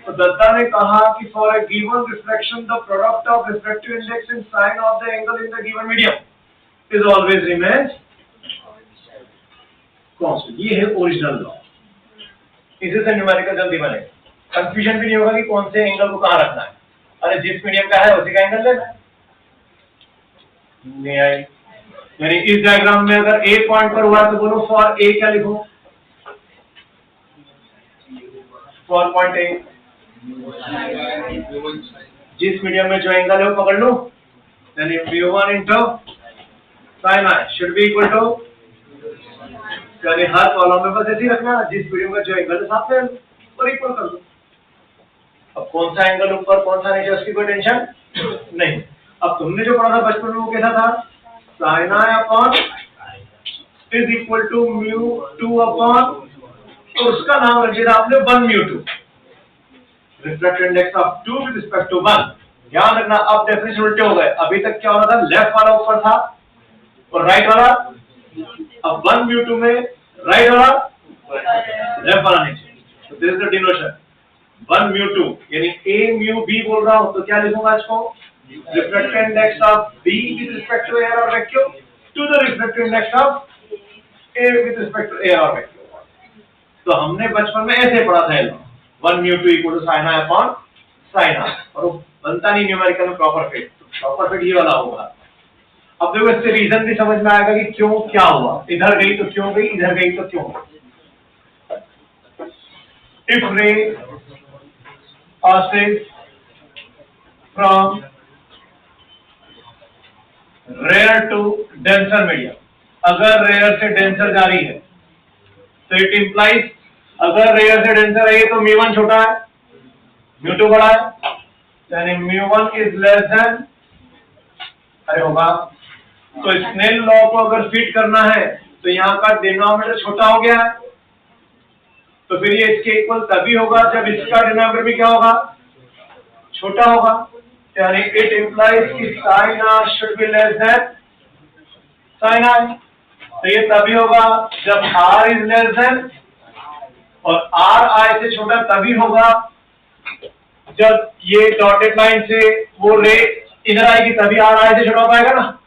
तो दत्ता ने कहा कि for a given refraction the product of refractive index and sine of the angle in the given medium is always remains constant. ये है ओरिजिनल लॉ। इसी से न्यूमेरिकल जल्दी बनेगा। कंफ्यूजन भी नहीं होगा कि कौन से एंगल को कहाँ रखना है। अरे जिस मीडियम का है उसी का एंगल लेना है। नहीं आई। यानी इस डायग्राम में अगर ए पॉइंट पर हुआ तो बोलो फॉर ए क्या लिखो, फॉर पॉइंट ए जिस मीडियम में जो एंगल है वो पकड़ लो, यानी mu1 into sin i should be equal to, यानी हर कॉलम में बस ऐसे ही रखना, जिस मीडियम का जो एंगल है साथ में और इक्वल कर दो। अब कौन सा एंगल ऊपर कौन सा नीचे उसकी कोई टेंशन नहीं। अब तुमने जो पढ़ा था बचपन में वो कैसा था, sin i upon is equal to mu2 upon, तो उसका नाम रख दिया आपने 1 mu2, reflected index of 2 with respect to 1। ध्यान रखना अब डेफिनेशन उल्टे हो गए, अभी तक क्या हो रहा था, लेफ्ट वाला ऊपर था और राइट वाला, अब 1 mu2 में राइट वाला लेफ्ट वाला नीचे, तो दिस इज द डिनोशन 1 mu2, यानी a mu b बोल रहा हूं तो क्या लिखूंगा इसको, reflected index of b with respect to air और vacuum to the reflected index of a with respect to air और वैक्यूम। तो हमने बचपन में ऐसे पढ़ा था 1 mu2 equal to sin i upon sin r, और वो बनता नहीं न्यूमेरिकल में प्रॉपर फिट, प्रॉपर फिट ये वाला होगा। अब देखो इससे रीजन भी समझ में आएगा कि क्यों क्या हुआ, इधर गई तो क्यों गई, इधर गई तो क्यों गई। इफ रे passes from rare to denser medium, अगर रेयर से डेंसर जा रही है तो इट इंप्लाइज, अगर रेयर से डेंसर है तो mu1 छोटा है mu2 बड़ा है, यानी mu1 इज लेस देन, अरे होगा, तो स्नेल लॉ को अगर फिट करना है तो यहाँ का डिनोमिनेटर छोटा हो गया है, तो फिर ये इसके इक्वल तभी होगा जब इसका डिनोमिनेटर भी क्या होगा, छोटा होगा, यानी इट इंप्लाइज कि sin r should be less than sin i, तो ये तभी होगा जब r इज लेस देन, और r i से छोटा तभी होगा जब ये डॉटेड लाइन से वो रे इधर आएगी, तभी r i से छोटा हो पाएगा ना,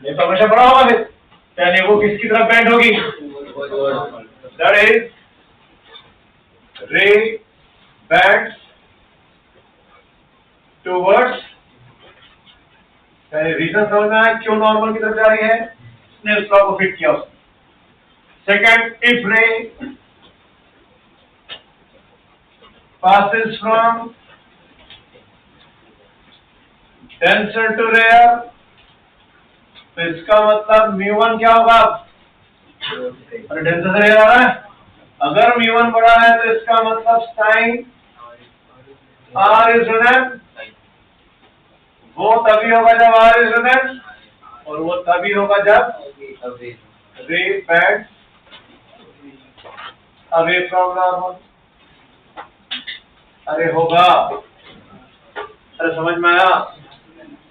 ये तो हमेशा बड़ा होगा फिर, यानी वो किसकी तरफ बेंड होगी, दैट इज रे बेंड्स टुवर्ड्स, यानी रीजन समझना है क्यों नॉर्मल की तरफ जा रही है, स्नेल्स लॉ को फिट किया उसने। सेकंड, इफ रे passes from denser to rare, तो इसका मतलब mu1 क्या होगा, अरे डेंसर से रेयर आ रहा है, अगर mu1 बड़ा है तो इसका मतलब sin r इज रेयर, वो तभी होगा जब r इज रेयर, और वो तभी होगा जब रे बेंड्स अवे फ्रॉम नॉर्मल, अरे होगा, अरे समझ में आया,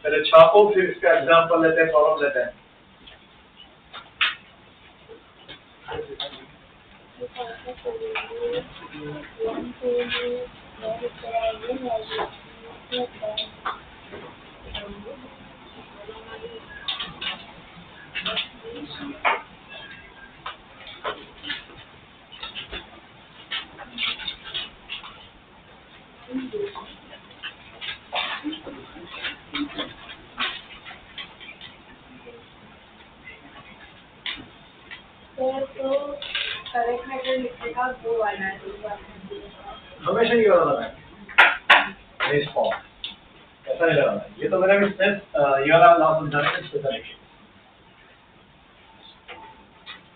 पहले छापो फिर इसका एग्जांपल लेते हैं, प्रॉब्लम लेते हैं। तो करेक्ट मेथड लिखने का वो वाला है, हमेशा ये वाला है इस फॉर्म, ऐसा नहीं लगाना है, ये तो मैंने भी स्पेस ये वाला लॉ समझाने में स्पेशल है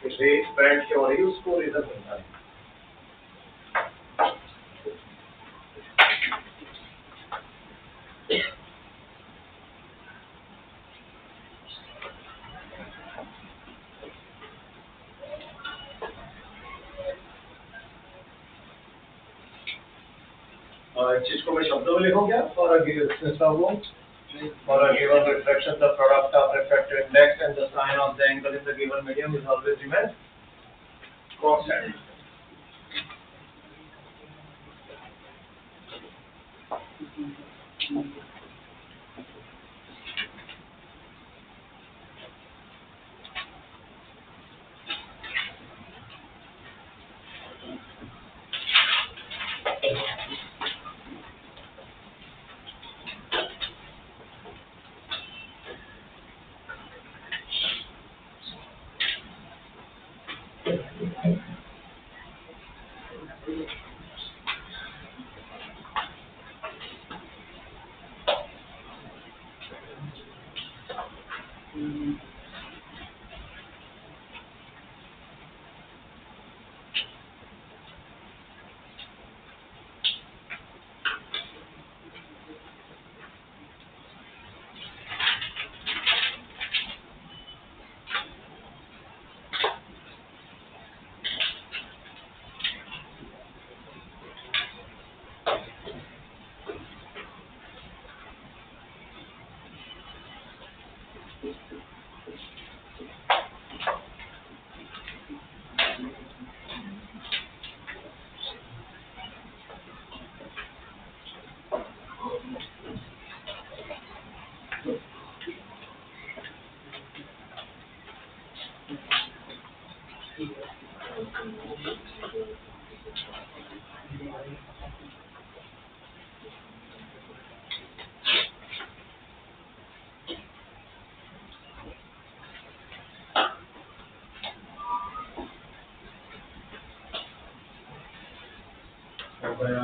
कि रे बैंड क्या हो रही है उसको रीजन समझाना है। इस चीज को मैं शब्दों में लिखूं क्या, for a given reflection the product of refractive index and the sign of the angle in the given medium is always remains constant. हो गया।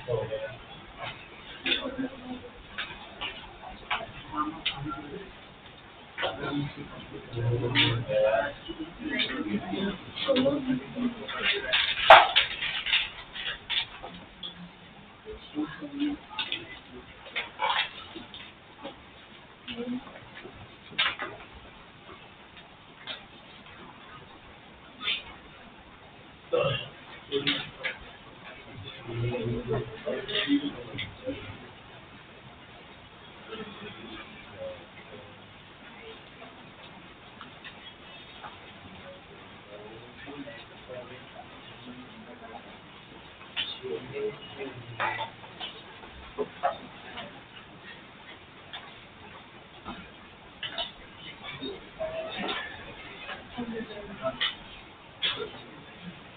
हो गया।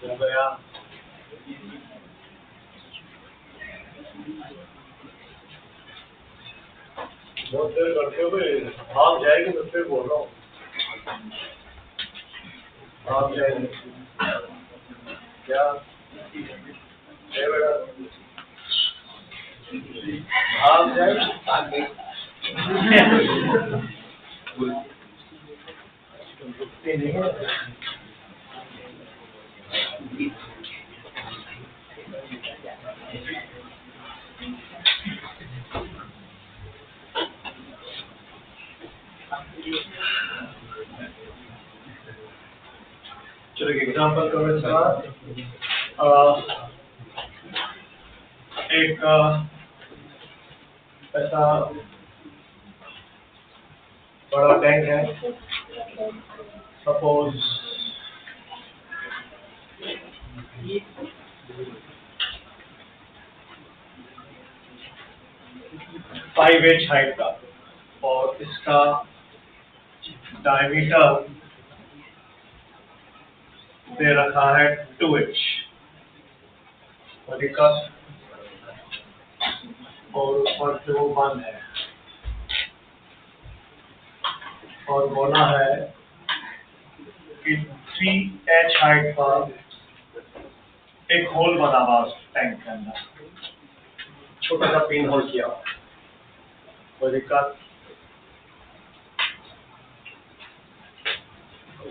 हो गया। बहुत देर करते हुए आप जाएगी तो फिर बोल रहा हूँ आप जाएंगे क्या बेटा आप जाएंगे नहीं है चलो एग्जाम्पल करो इसका एक ऐसा बड़ा टैंक है सपोज 5 इंच हाइट का और इसका डायमीटर दे रखा है 2 इंच और ऊपर से वो बंद है और बोला है कि 3 इंच हाइट पर एक होल बना हुआ उस टैंक के अंदर छोटा सा पिन होल किया हुआ कोई दिक्कत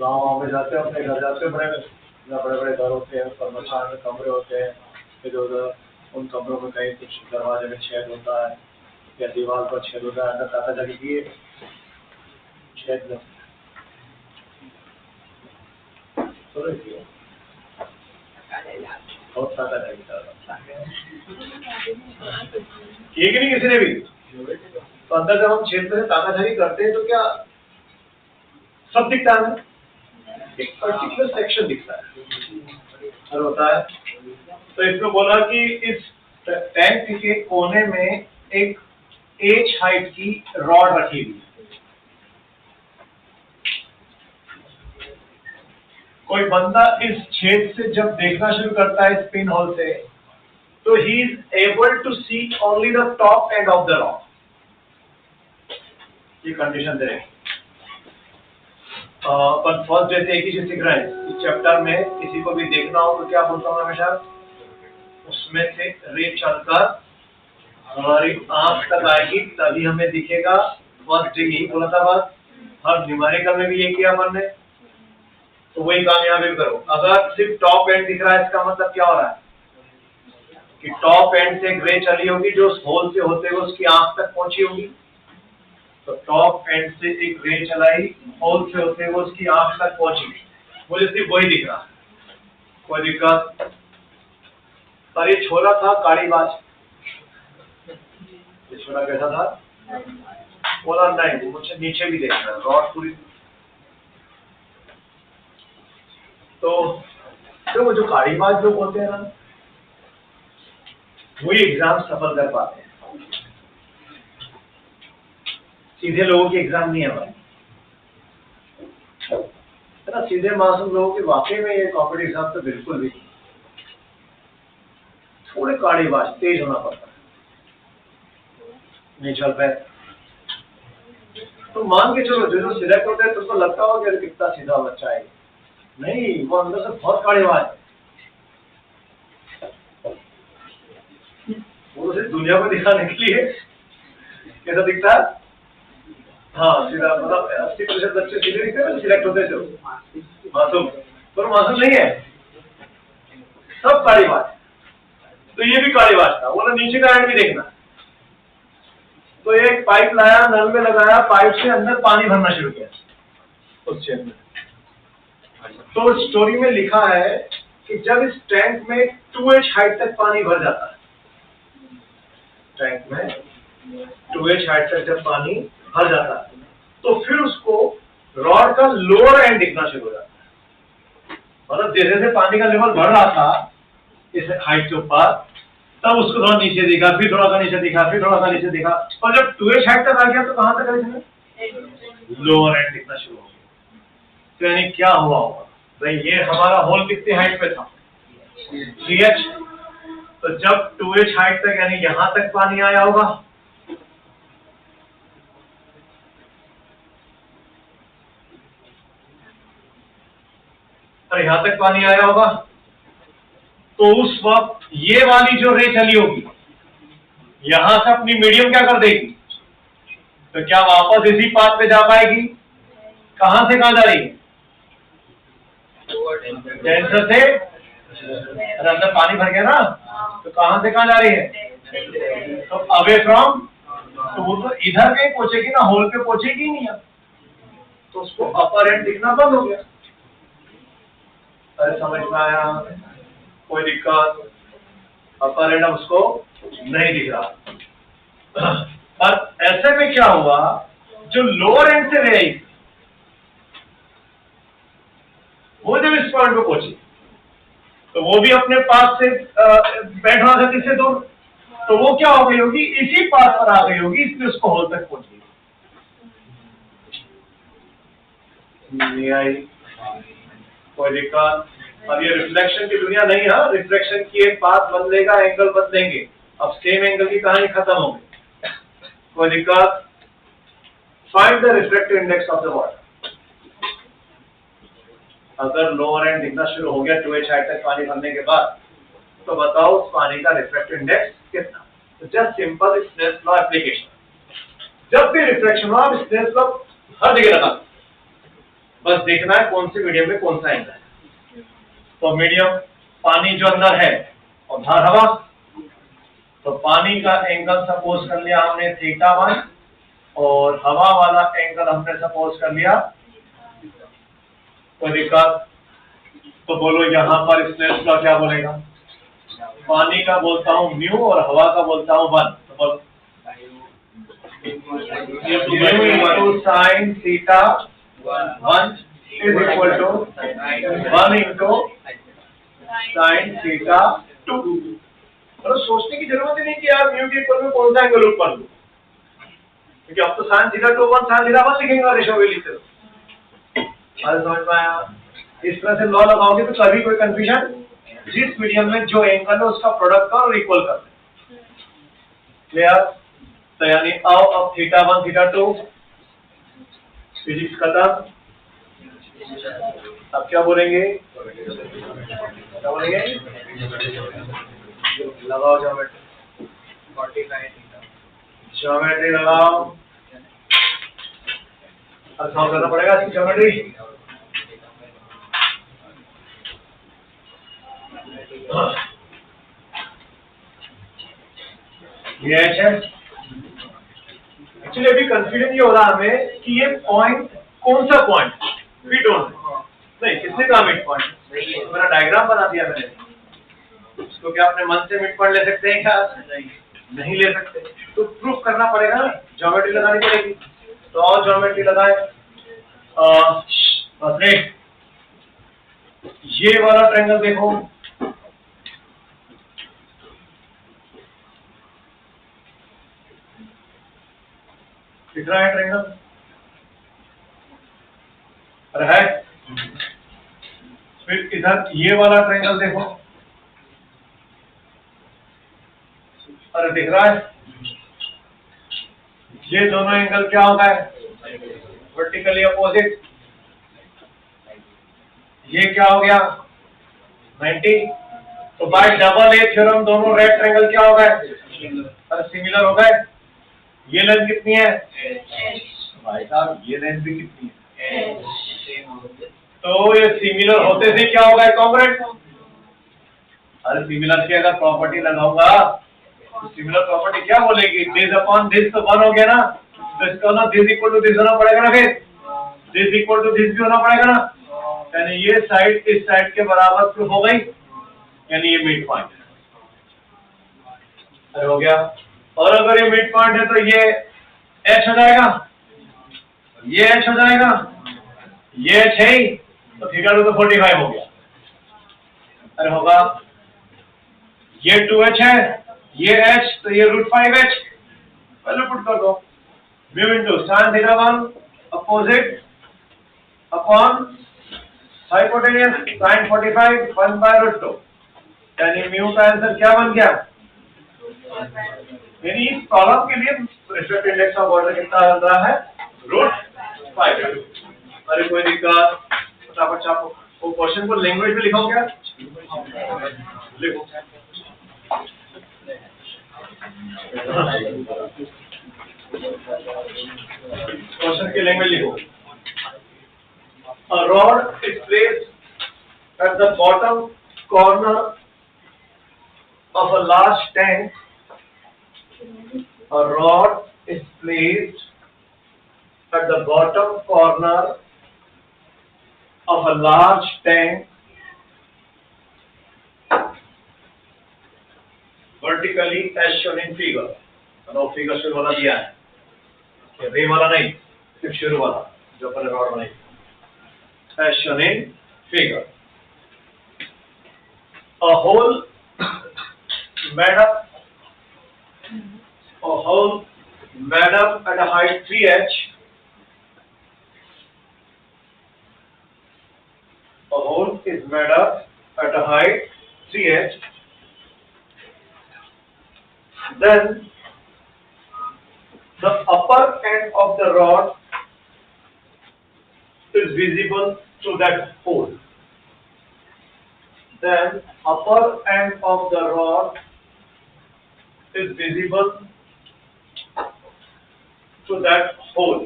गाँव में जाते हैं अपने घर जाते हैं बड़े बड़े घर होते हैं ऊपर मचान में कमरे होते हैं इधर उधर उन कमरों में कहीं कुछ दरवाजे में छेद होता है या दीवार पर छेद होता है अंदर ताका जाके दिए छेद में बहुत ताका जाएगी किए कि नहीं किसी ने भी तो अंदर जब हम छेद में ताकाझारी करते हैं तो क्या सब दिखता है एक पर्टिकुलर सेक्शन दिखता है हर होता है तो इसमें बोला कि इस टैंक के कोने में एक एच हाइट की रॉड रखी हुई कोई बंदा इस छेद से जब देखना शुरू करता है इस पिन होल से तो ही is able to see only the top end of the rod ये कंडीशन दे पर फर्स्ट जैसे एक ही चीज सीख रहे हैं इस चैप्टर में किसी को भी देखना हो तो क्या बोलता हूँ हमेशा उसमें से रे चलकर हमारी आंख तक आएगी तभी हमें दिखेगा फर्स्ट यही बोला था बस हर न्यूमेरिकल में भी ये किया अपन ने तो वही काम यहाँ भी करो अगर सिर्फ टॉप एंड दिख रहा है इसका मतलब क्या हो रहा है कि टॉप एंड से एक रे चली होगी जो उस होल से होते हुए उसकी आंख तक पहुंची होगी तो टॉप एंड से एक रे चलाई होल से होते हुए उसकी आंख तक पहुंची मुझे सिर्फ वही दिख रहा कोई दिक्कत पर ये छोरा था कालीबाज ये छोरा कैसा था बोला नहीं मुझे नीचे भी देखना है रॉड पूरी तो वो जो कालीबाज लोग होते हैं ना वही एग्जाम सफल कर पाते हैं सीधे लोगों की एग्जाम नहीं है हमारी, है ना। सीधे मासूम लोगों के वाकई में ये कॉम्पिटिटिव एग्जाम तो बिल्कुल भी थोड़े काड़ीबाज तेज होना पड़ता है, नहीं चल पाए। तो मान के चलो जो सिलेक्ट होते हैं तुमको लगता होगा कि कितना सीधा बच्चा है, नहीं, वो अंदर से बहुत काड़ीबाज है। वो सिर्फ दुनिया को दिखाने के लिए कैसा दिखता है, हाँ सीधा, मतलब 80% बच्चे सीधे दिखते हैं, सिलेक्ट होते थे मासूम, पर मासूम नहीं है, सब काड़ीबाज। तो ये भी काड़ीबाज था, बोला नीचे का एंड भी देखना। तो एक पाइप लाया, नल में लगाया, पाइप से अंदर पानी भरना शुरू किया उस चेन में। तो स्टोरी में लिखा है कि जब इस टैंक में 2H हाइट तक पानी भर जाता है, टैंक में 2H हाइट तक जब पानी भर जाता है, तो फिर उसको रॉड का लोअर एंड दिखना शुरू हो जाता है। मतलब जैसे जैसे पानी का लेवल बढ़ रहा था इस हाइट के ऊपर, तब उसको थोड़ा नीचे दिखा, फिर थोड़ा सा नीचे दिखा, फिर थोड़ा सा नीचे दिखा, और जब 2H हाइट तक आ गया तो कहां तक आ गया, लोअर एंड दिखना शुरू हो गया। तो यानी क्या हुआ होगा भाई, ये हमारा होल कितनी हाइट पे था, 3H। तो जब 2H हाइट तक यानी यहां तक पानी आया होगा, और यहां तक पानी आया होगा, तो उस वक्त ये वाली जो रे चली होगी यहां से अपनी मीडियम क्या कर देगी, तो क्या वापस इसी पाथ पे जा पाएगी, कहां से कहां जा रही है, डेंसर से, अरे अंदर पानी भर गया ना, तो कहां से कहां जा रही है, तो अवे फ्रॉम, तो वो तो इधर कहीं पहुंचेगी ना, होल पे पहुंचेगी नहीं अब, तो उसको अपर एंड दिखना बंद हो गया। अरे समझ में आया, कोई दिक्कत, अपर एंड अब उसको नहीं दिख रहा। और ऐसे में क्या हुआ, जो लोअर एंड से रे आई वो जब इस पॉइंट पे पहुंची, तो वो भी अपने पास से बैठना था किससे दूर, तो वो क्या हो गई होगी, इसी पास पर आ गई होगी, इसलिए उसको होल तक पहुंच गई। नहीं आई, कोई दिक्कत। अब ये रिफ्लेक्शन की दुनिया नहीं है, रिफ्लेक्शन की एक पाथ बदलेगा, एंगल बदलेंगे, अब सेम एंगल की कहानी खत्म हो गई, कोई दिक्कत। Find the reflective index of the water. अगर लोअर एंड दिखना शुरू हो गया 2H हाइट तक पानी भरने के बाद, तो बताओ उस पानी का रिफ्लेक्टिव इंडेक्स कितना। तो just simple Snell's law application, जब भी रिफ्लेक्शन हो आप स्नेल्स लॉ हर जगह लगा, बस देखना है कौन से मीडियम में कौन सा एंगल है। तो मीडियम पानी जो अंदर है और बाहर हवा, तो पानी का एंगल सपोज कर लिया हमने θ1, और हवा वाला एंगल हमने सपोज कर लिया, कोई दिक्कत। तो बोलो यहाँ पर स्नेल्स लॉ क्या बोलेगा, पानी का बोलता हूँ म्यू और हवा का बोलता हूँ 1, तो बोलो mu sign θ1 is equal to 1 into sin θ2। मतलब सोचने की जरूरत ही नहीं कि यार म्यू के इक्वल में कौन सा एंगल ऊपर लूं, क्योंकि अब तो sin θ2 1 sin θ1 लिखेंगे रेशो भी लिखते हो। समझ में आया, इस तरह से लॉ लगाओगे तो कभी कोई कंफ्यूजन, जिस मीडियम में जो एंगल है उसका प्रोडक्ट का और इक्वल कर दे, क्लियर। तो यानी अब θ1 θ2 फिजिक्स खत्म। अब क्या बोलेंगे, क्या बोलेंगे, लगाओ ज्योमेट्री, 49 ज्योमेट्री लगाओ, अब सॉल्व करना पड़ेगा इसकी ज्योमेट्री। ये है एक्चुअली अभी कंफ्यूजन ये हो रहा है हमें कि ये पॉइंट कौन सा पॉइंट, वी डोंट नहीं, किसने कहा मिड पॉइंट, मेरा डायग्राम बना दिया मैंने, उसको क्या अपने मन से मिड पॉइंट ले सकते हैं क्या, नहीं ले सकते, तो प्रूफ करना पड़ेगा ना, ज्योमेट्री लगानी पड़ेगी। तो और ज्योमेट्री लगाए, ये वाला ट्रायंगल देखो, दिख रहा है ट्रायंगल? अरे है। फिर इधर ये वाला ट्रायंगल देखो, अरे दिख रहा है? ये दोनों एंगल क्या होगा? Vertically opposite. ये क्या हो गया? 90। तो बाय डबल ए थ्योरम दोनों राइट ट्रायंगल क्या हो गए? अरे सिमिलर हो गए। ये लेंथ कितनी है? भाई साहब ये लेंथ भी कितनी है? तो ये सिमिलर होते से क्या होगा? कॉन्ग्रुएंट। अरे सिमिलर की अगर प्रॉपर्टी लगाऊंगा तो सिमिलर प्रॉपर्टी क्या बोलेगी? दिस अपॉन दिस तो 1 हो गया ना, तो इसका ना दिस इक्वल टू दिस होना पड़ेगा ना, फिर दिस इक्वल टू दिस भी होना पड़ेगा ना, यानी ये साइड इस साइड के बराबर प्रूफ हो गई, यानी ये मिड पॉइंट है। हो गया। और अगर ये मिड पॉइंट है तो ये एच हो जाएगा, ये एच हो जाएगा, ये एच है ही, तो थीटा 2 तो 45 हो गया। अरे होगा, ये 2h है, ये h, तो ये √5h पहले पुट कर दो। Mu into sin theta 1 opposite upon hypotenuse sin 45 1/√2, यानी म्यू का आंसर क्या बन गया? यानी इस कॉलम के लिए रिफ्लेक्टेड इंडेक्स ऑफ वाटर कितना बन रहा है? √5। अरे कोई दिक्कत? फटाफट छापो। वो क्वेश्चन को लैंग्वेज में लिखो क्या? लिखो। क्वेश्चन की लैंग्वेज लिखो। A rod is placed at the bottom corner of a large tank. A rod is placed at the bottom corner of a large tank, vertically as shown in figure. तो figure शुरू वाला दिया है, ये वाला नहीं, सिर्फ शुरू वाला जो अपन रॉड बनाई, as shown in figure. A hole made up at a height 3h. A hole is made up at a height 3h. Then the upper end of the rod is visible through that hole. Then upper end of the rod is visible through that hole.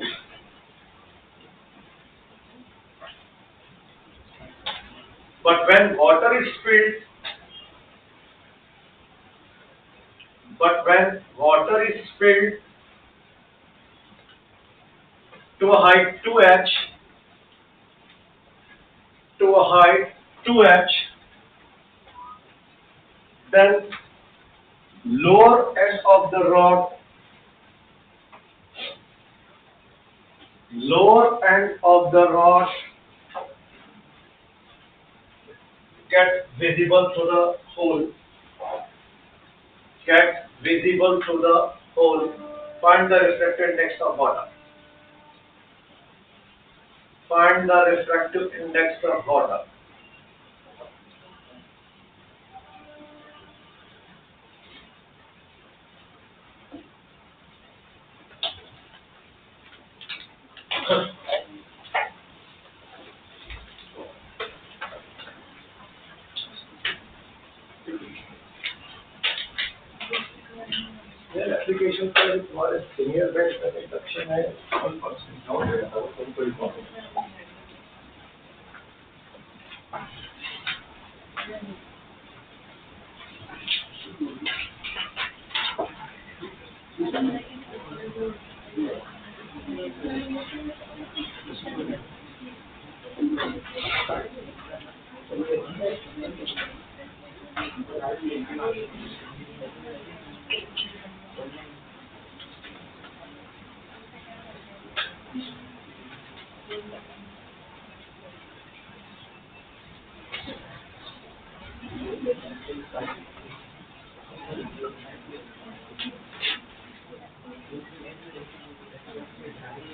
But when water is spilled to a height 2h, then lower end of the rod get visible through the hole. Find the refractive index of water. Application पर तुम्हारे senior batch का induction है, 1% down है, तो कोई problem नहीं।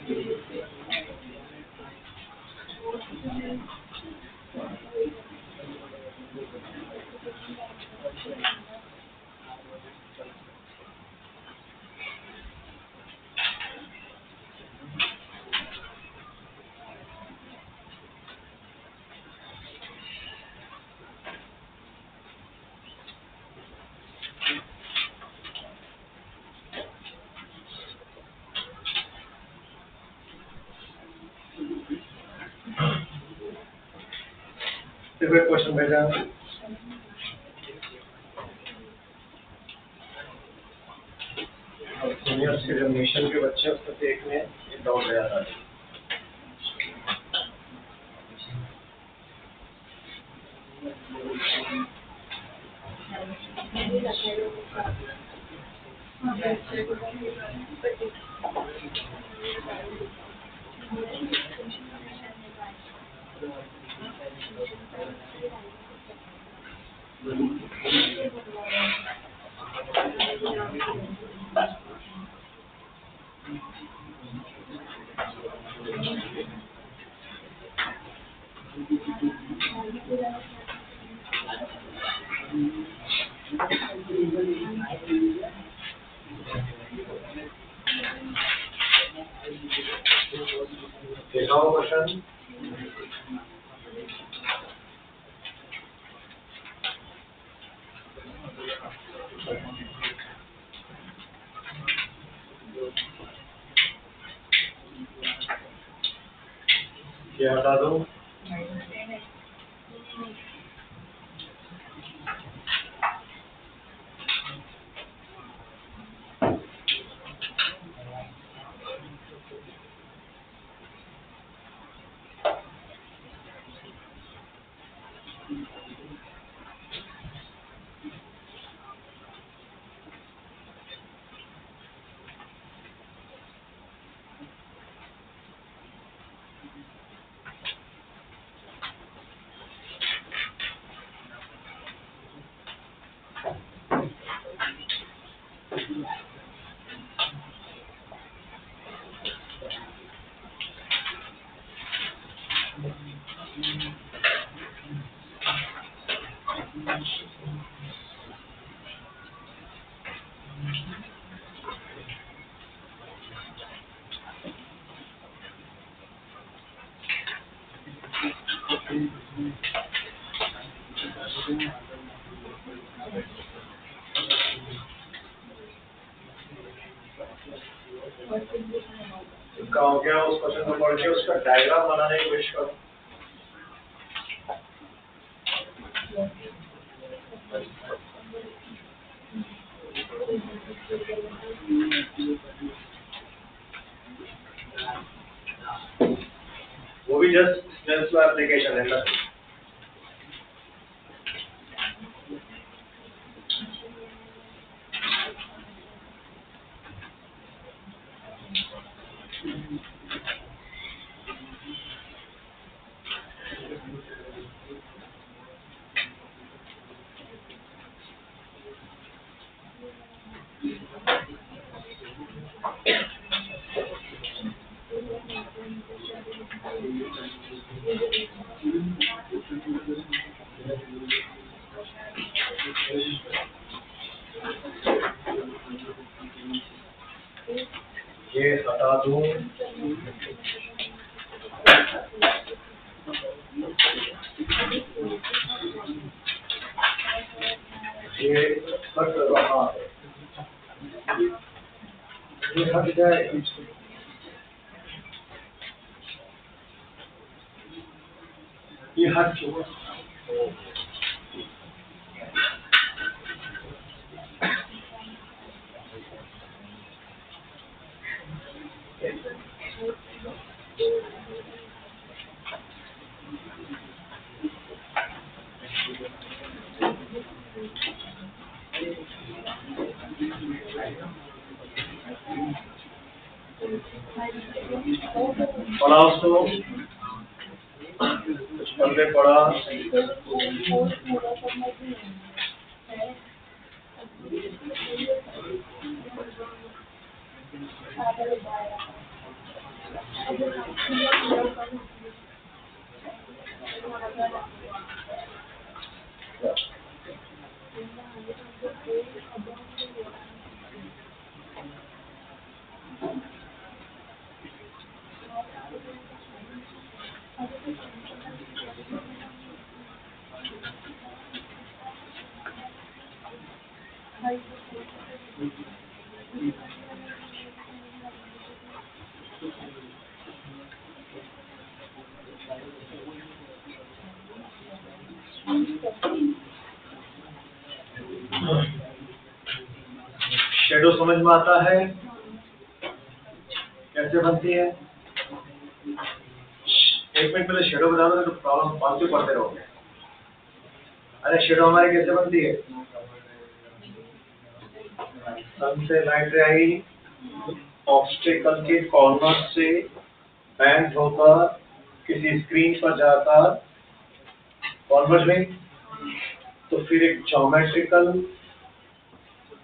फिर एक क्वेश्चन भेजा है। सीनियर्स के जो मिशन के बच्चे हैं, उसको देखने ये डाउट गया था। देखा हो क्वेश्चन? क्या बता दो? इसका हो गया, उस क्वेश्चन को पढ़ के उसका डायग्राम बनाने की कोशिश करो। वो भी जस्ट स्नेल्स लॉ एप्लीकेशन है ना। ये हटा दूं, ये हट रहा है, ये हट जाए, ये हट चुका। पढ़ा उसको, कुछ पढ़ने पढ़ा। शेडो समझ में आता है कैसे बनती है? एक मिनट पहले शेडो बता दो तो प्रॉब्लम फालतू पढ़ते रहोगे। अरे शेडो हमारी कैसे बनती है? सन से लाइट रे आई, ऑब्स्टेकल के कॉर्नर से बैंड होकर किसी स्क्रीन पर जाकर कॉन्वर्ज में, तो फिर एक ज्योमेट्रिकल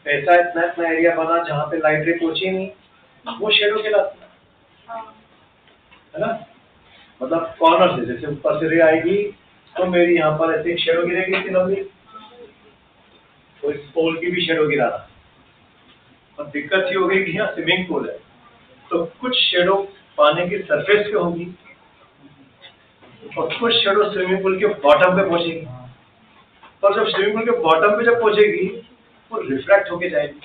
ऐसा इतना एरिया बना जहाँ पे लाइट रे पहुंची नहीं, वो शेडो कहलाता है ना। मतलब कॉर्नर से जैसे ऊपर से रे आएगी तो मेरी यहाँ पर ऐसे एक शेडो गिरेगी इतनी लंबी, तो इस पोल की भी शेडो गिराना। और दिक्कत ये हो गई कि यहाँ स्विमिंग पूल है तो कुछ शेडो पानी की सरफेस पे होगी और कुछ शेडो स्विमिंग पूल के बॉटम पे पहुंचेगी। पर जब स्विमिंग पूल के बॉटम पे जब पहुंचेगी वो रिफ्रैक्ट होके जाएगी,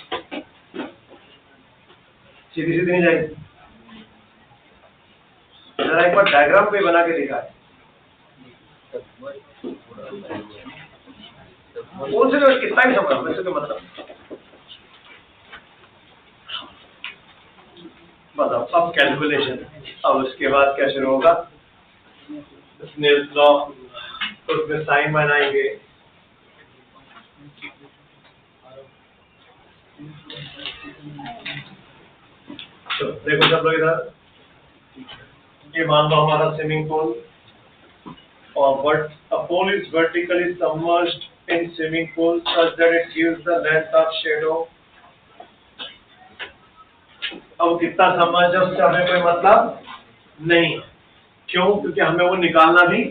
सीधी सीधी नहीं जाएगी। जरा एक बार डायग्राम पे बना के दिखा है। कौन से जो कितना भी समझ वैसे तो मतलब बताओ। अब कैलकुलेशन, अब उसके बाद क्या शुरू होगा? स्नेल्स लॉ, तो उसमें साइन बनाएंगे। तो देखो सब लोग इधर, ये मान लो हमारा स्विमिंग पूल, और a pole is vertically submerged in swimming pool such that it gives the length of shadow। अब कितना समझ है उससे हमें कोई मतलब नहीं। क्यों? क्योंकि हमें वो निकालना भी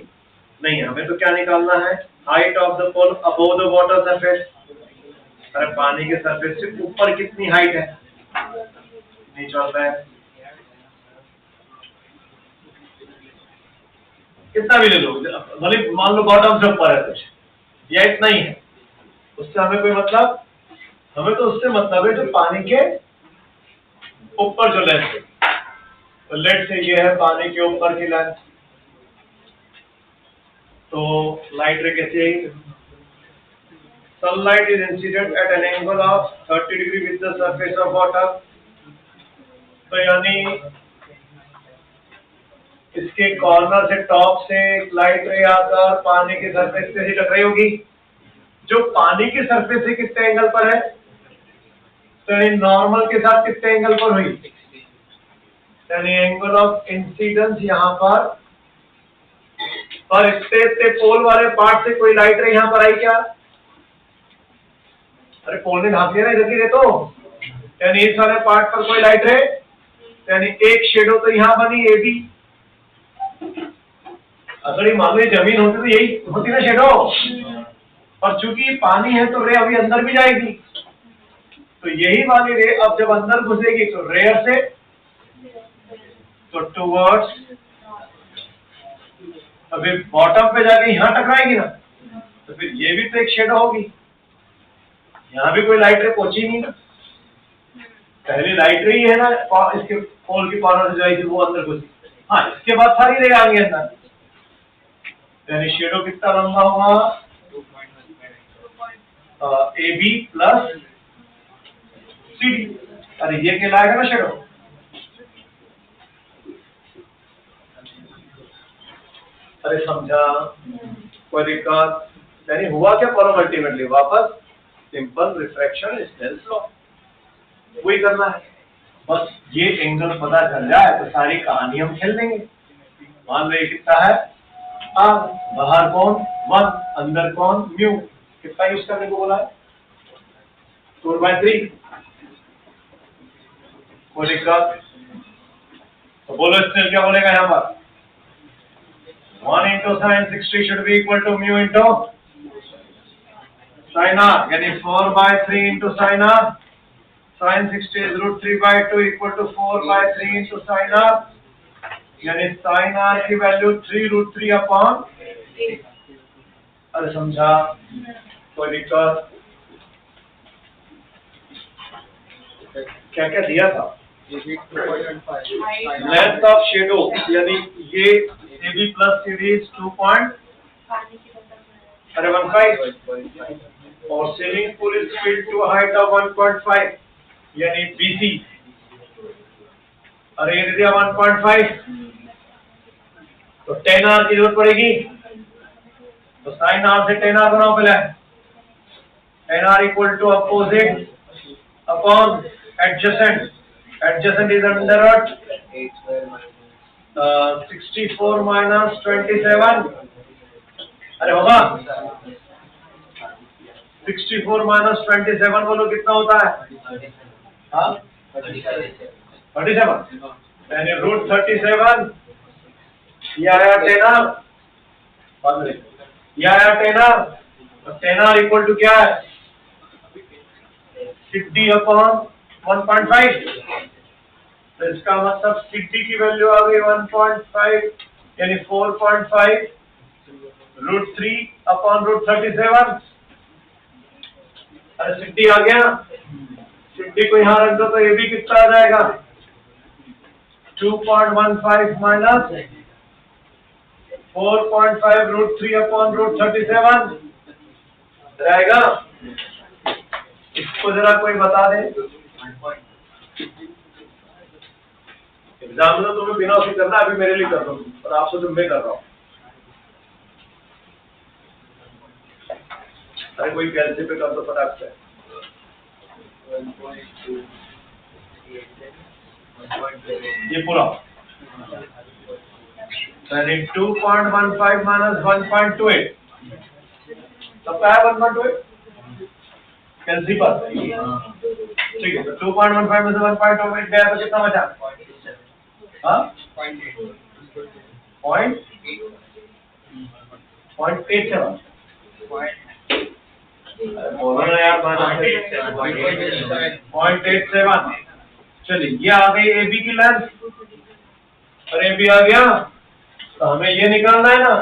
नहीं है। हमें तो क्या निकालना है? Height of the pole above the water surface. अरे पानी के सरफेस से ऊपर कितनी हाइट है? नहीं चलता है, कितना भी ले लो, भले मान लो बॉटम से ऊपर है कुछ, या इतना ही है, उससे हमें कोई मतलब, हमें तो उससे मतलब है जो पानी के ऊपर जो लेंथ है। तो लेट से ये है पानी के ऊपर की लेंथ, तो लाइट रे कैसे आई? Sunlight is incident at an angle of 30 degree with the surface of water. तो यानी इसके कॉर्नर से टॉप से लाइट रे आकर पानी के सरफेस से ही टकराई होगी, जो पानी के सरफेस से कितने एंगल पर है? तो नॉर्मल के साथ कितने एंगल पर हुई? यानी एंगल ऑफ इंसिडेंस यहाँ पर इतने पोल वाले पार्ट से कोई लाइट रे यहाँ पर आई क्या? अरे पोल ने ढांक दिया ना इधर की रे, तो यानी इस वाले पार्ट पर कोई लाइट रे, यानी एक शेडो तो यहाँ बनी ए बी। अगर ये मान लो जमीन होती तो यही होती ना शेडो, और चूंकि पानी है तो रे अभी अंदर भी जाएगी, तो यही वाली रे अब जब अंदर घुसेगी तो रेयर से तो टुवर्ड्स, अभी बॉटम पे जाके यहाँ टकराएगी ना, तो फिर ये भी तो एक शेडो होगी। यहाँ भी कोई लाइट रे पहुंची नहीं ना, पहले लाइट रे ही है ना इसके पोल की कॉर्नर से जाएगी वो अंदर घुसी। हाँ, इसके बाद सारी रे आ गई अंदर, यानी शेडो कितना लंबा होगा? A B plus C D. अरे ये कहलाएगा ना शेडो। अरे समझा? कोई दिक्कत? यानी हुआ क्या फॉर्म अल्टीमेटली? वापस सिंपल रिफ्रैक्शन स्नेल्स लॉ, वही करना है। बस ये एंगल पता चल जाए तो सारी कहानी हम खेल देंगे। मान लो ये कितना है? बाहर कौन 1, अंदर कौन म्यू। कितना यूज करने को बोला है? 4/3। कोई दिक्कत? तो बोलो स्नेल क्या बोलेगा यहाँ पर 1 into sin 60 should be equal to mu into sin r, यानी 4 by 3 into sin r. Sin 60 is root 3 by 2 equal to 4 by 3 into sin r, यानी sin r की वैल्यू 3 root 3 upon, अरे समझा कोई दिक्कत? क्या क्या दिया था? लेंथ ऑफ शेडो यानी ये AB plus CD is 2. अरे 1.5 और swimming pool is filled to a height of 1.5 यानी BC, अरे ये दिया 1.5 तो 10R की जरूरत पड़ेगी, तो sin R से 10R बनाओ पहले, 10R equal to opposite upon adjacent, adjacent is under what? 64 minus 27, अरे होगा 64 minus 27 बोलो कितना होता है? हाँ 37 यानी रूट 37, ये आया 10R, ये आया 10R, तो 10R इक्वल टू क्या है 60 अपॉन 1.5, तो इसका मतलब 60 की वैल्यू आ गई 1.5 यानी 4.5 रूट 3 अपॉन रूट 37, अरे 60 आ गया, 60 को यहाँ रख दो तो ये भी कितना आ जाएगा 2.15 माइनस 4.5 रूट 3 अपॉन रूट 37 रहेगा। इसको जरा कोई बता दे, एग्जाम में तो तुम्हें बिना उसी करना, अभी मेरे लिए कर दो और आपसे तो मैं कर रहा हूँ। अरे कोई कैलसी पे कर दो फटाक से, ये पूरा 2.15 माइनस 1.28 तब क्या है 1.28 कैलसी पर, ठीक है। तो 2.15 में से 1.28 गया तो कितना बचा? हाँ 0.87 बोलो यार 0.87। चलिए ये आ गई AB की लेंथ, और AB आ गया तो हमें ये निकालना है ना,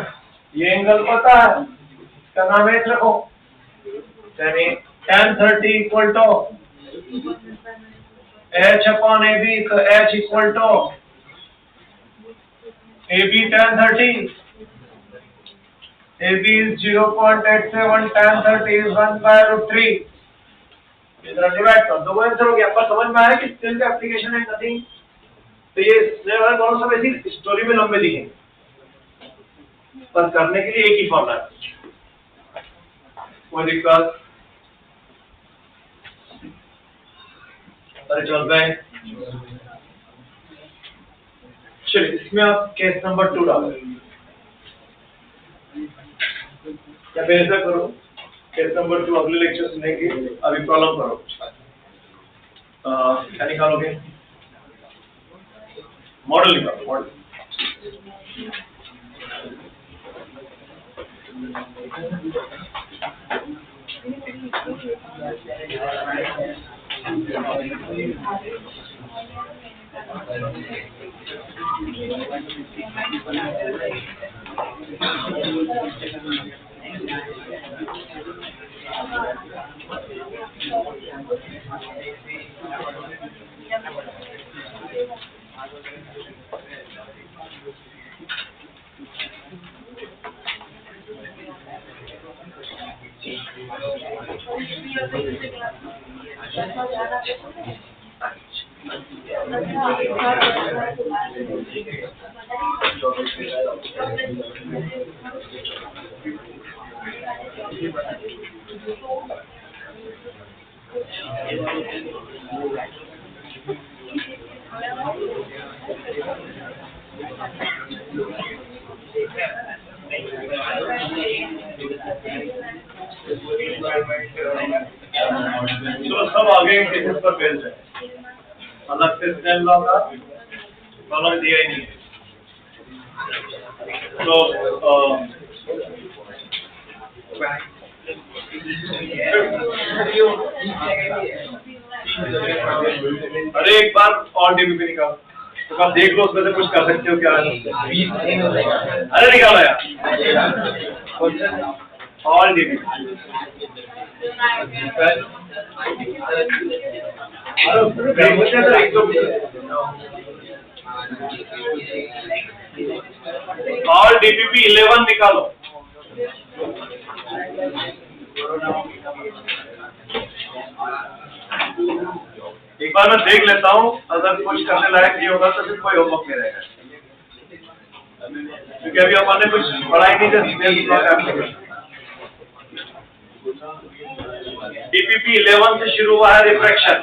ये एंगल पता है, इसका नाम H रखो, यानी tan 30 इक्वल टू H अपॉन AB, तो H equal to AB tan 30, AB is 0.87, tan 30 is 1 by root 3, इधर डिवाइड कर दो, वो आंसर हो गया। पर समझ में आया कि स्नेल का एप्लीकेशन है नथिंग, तो ये स्नेल वाले दोनों सब ऐसी स्टोरी में लंबे दिखे, पर करने के लिए एक ही फॉर्मूला है, कोई दिक्कत? अरे चल भाई चलिए इसमें आप केस नंबर 2 डालो, या फिर ऐसा करो केस नंबर 2 अगले लेक्चर सुनने की, अभी प्रॉब्लम करो। क्या निकालोगे? मॉडल निकालो, मॉडल। तो सब आगे केसेस पर बेस्ड है, अलग से स्नेल लॉ का प्रॉब्लम दिया ही नहीं है। तो अरे एक बार और डीबीपी निकाल, तो आप देख लो उसमें से कुछ कर सकते हो क्या? अरे निकालो यार, और डीबीपी और डीपीपी 11 निकालो। एक बार मैं देख लेता हूँ, अगर कुछ करने लायक नहीं होगा तो फिर कोई होमवर्क नहीं रहेगा, क्योंकि अभी अपन ने कुछ पढ़ाई नहीं जैसे डीपीपी 11 से शुरू हुआ है रिफ्रैक्शन।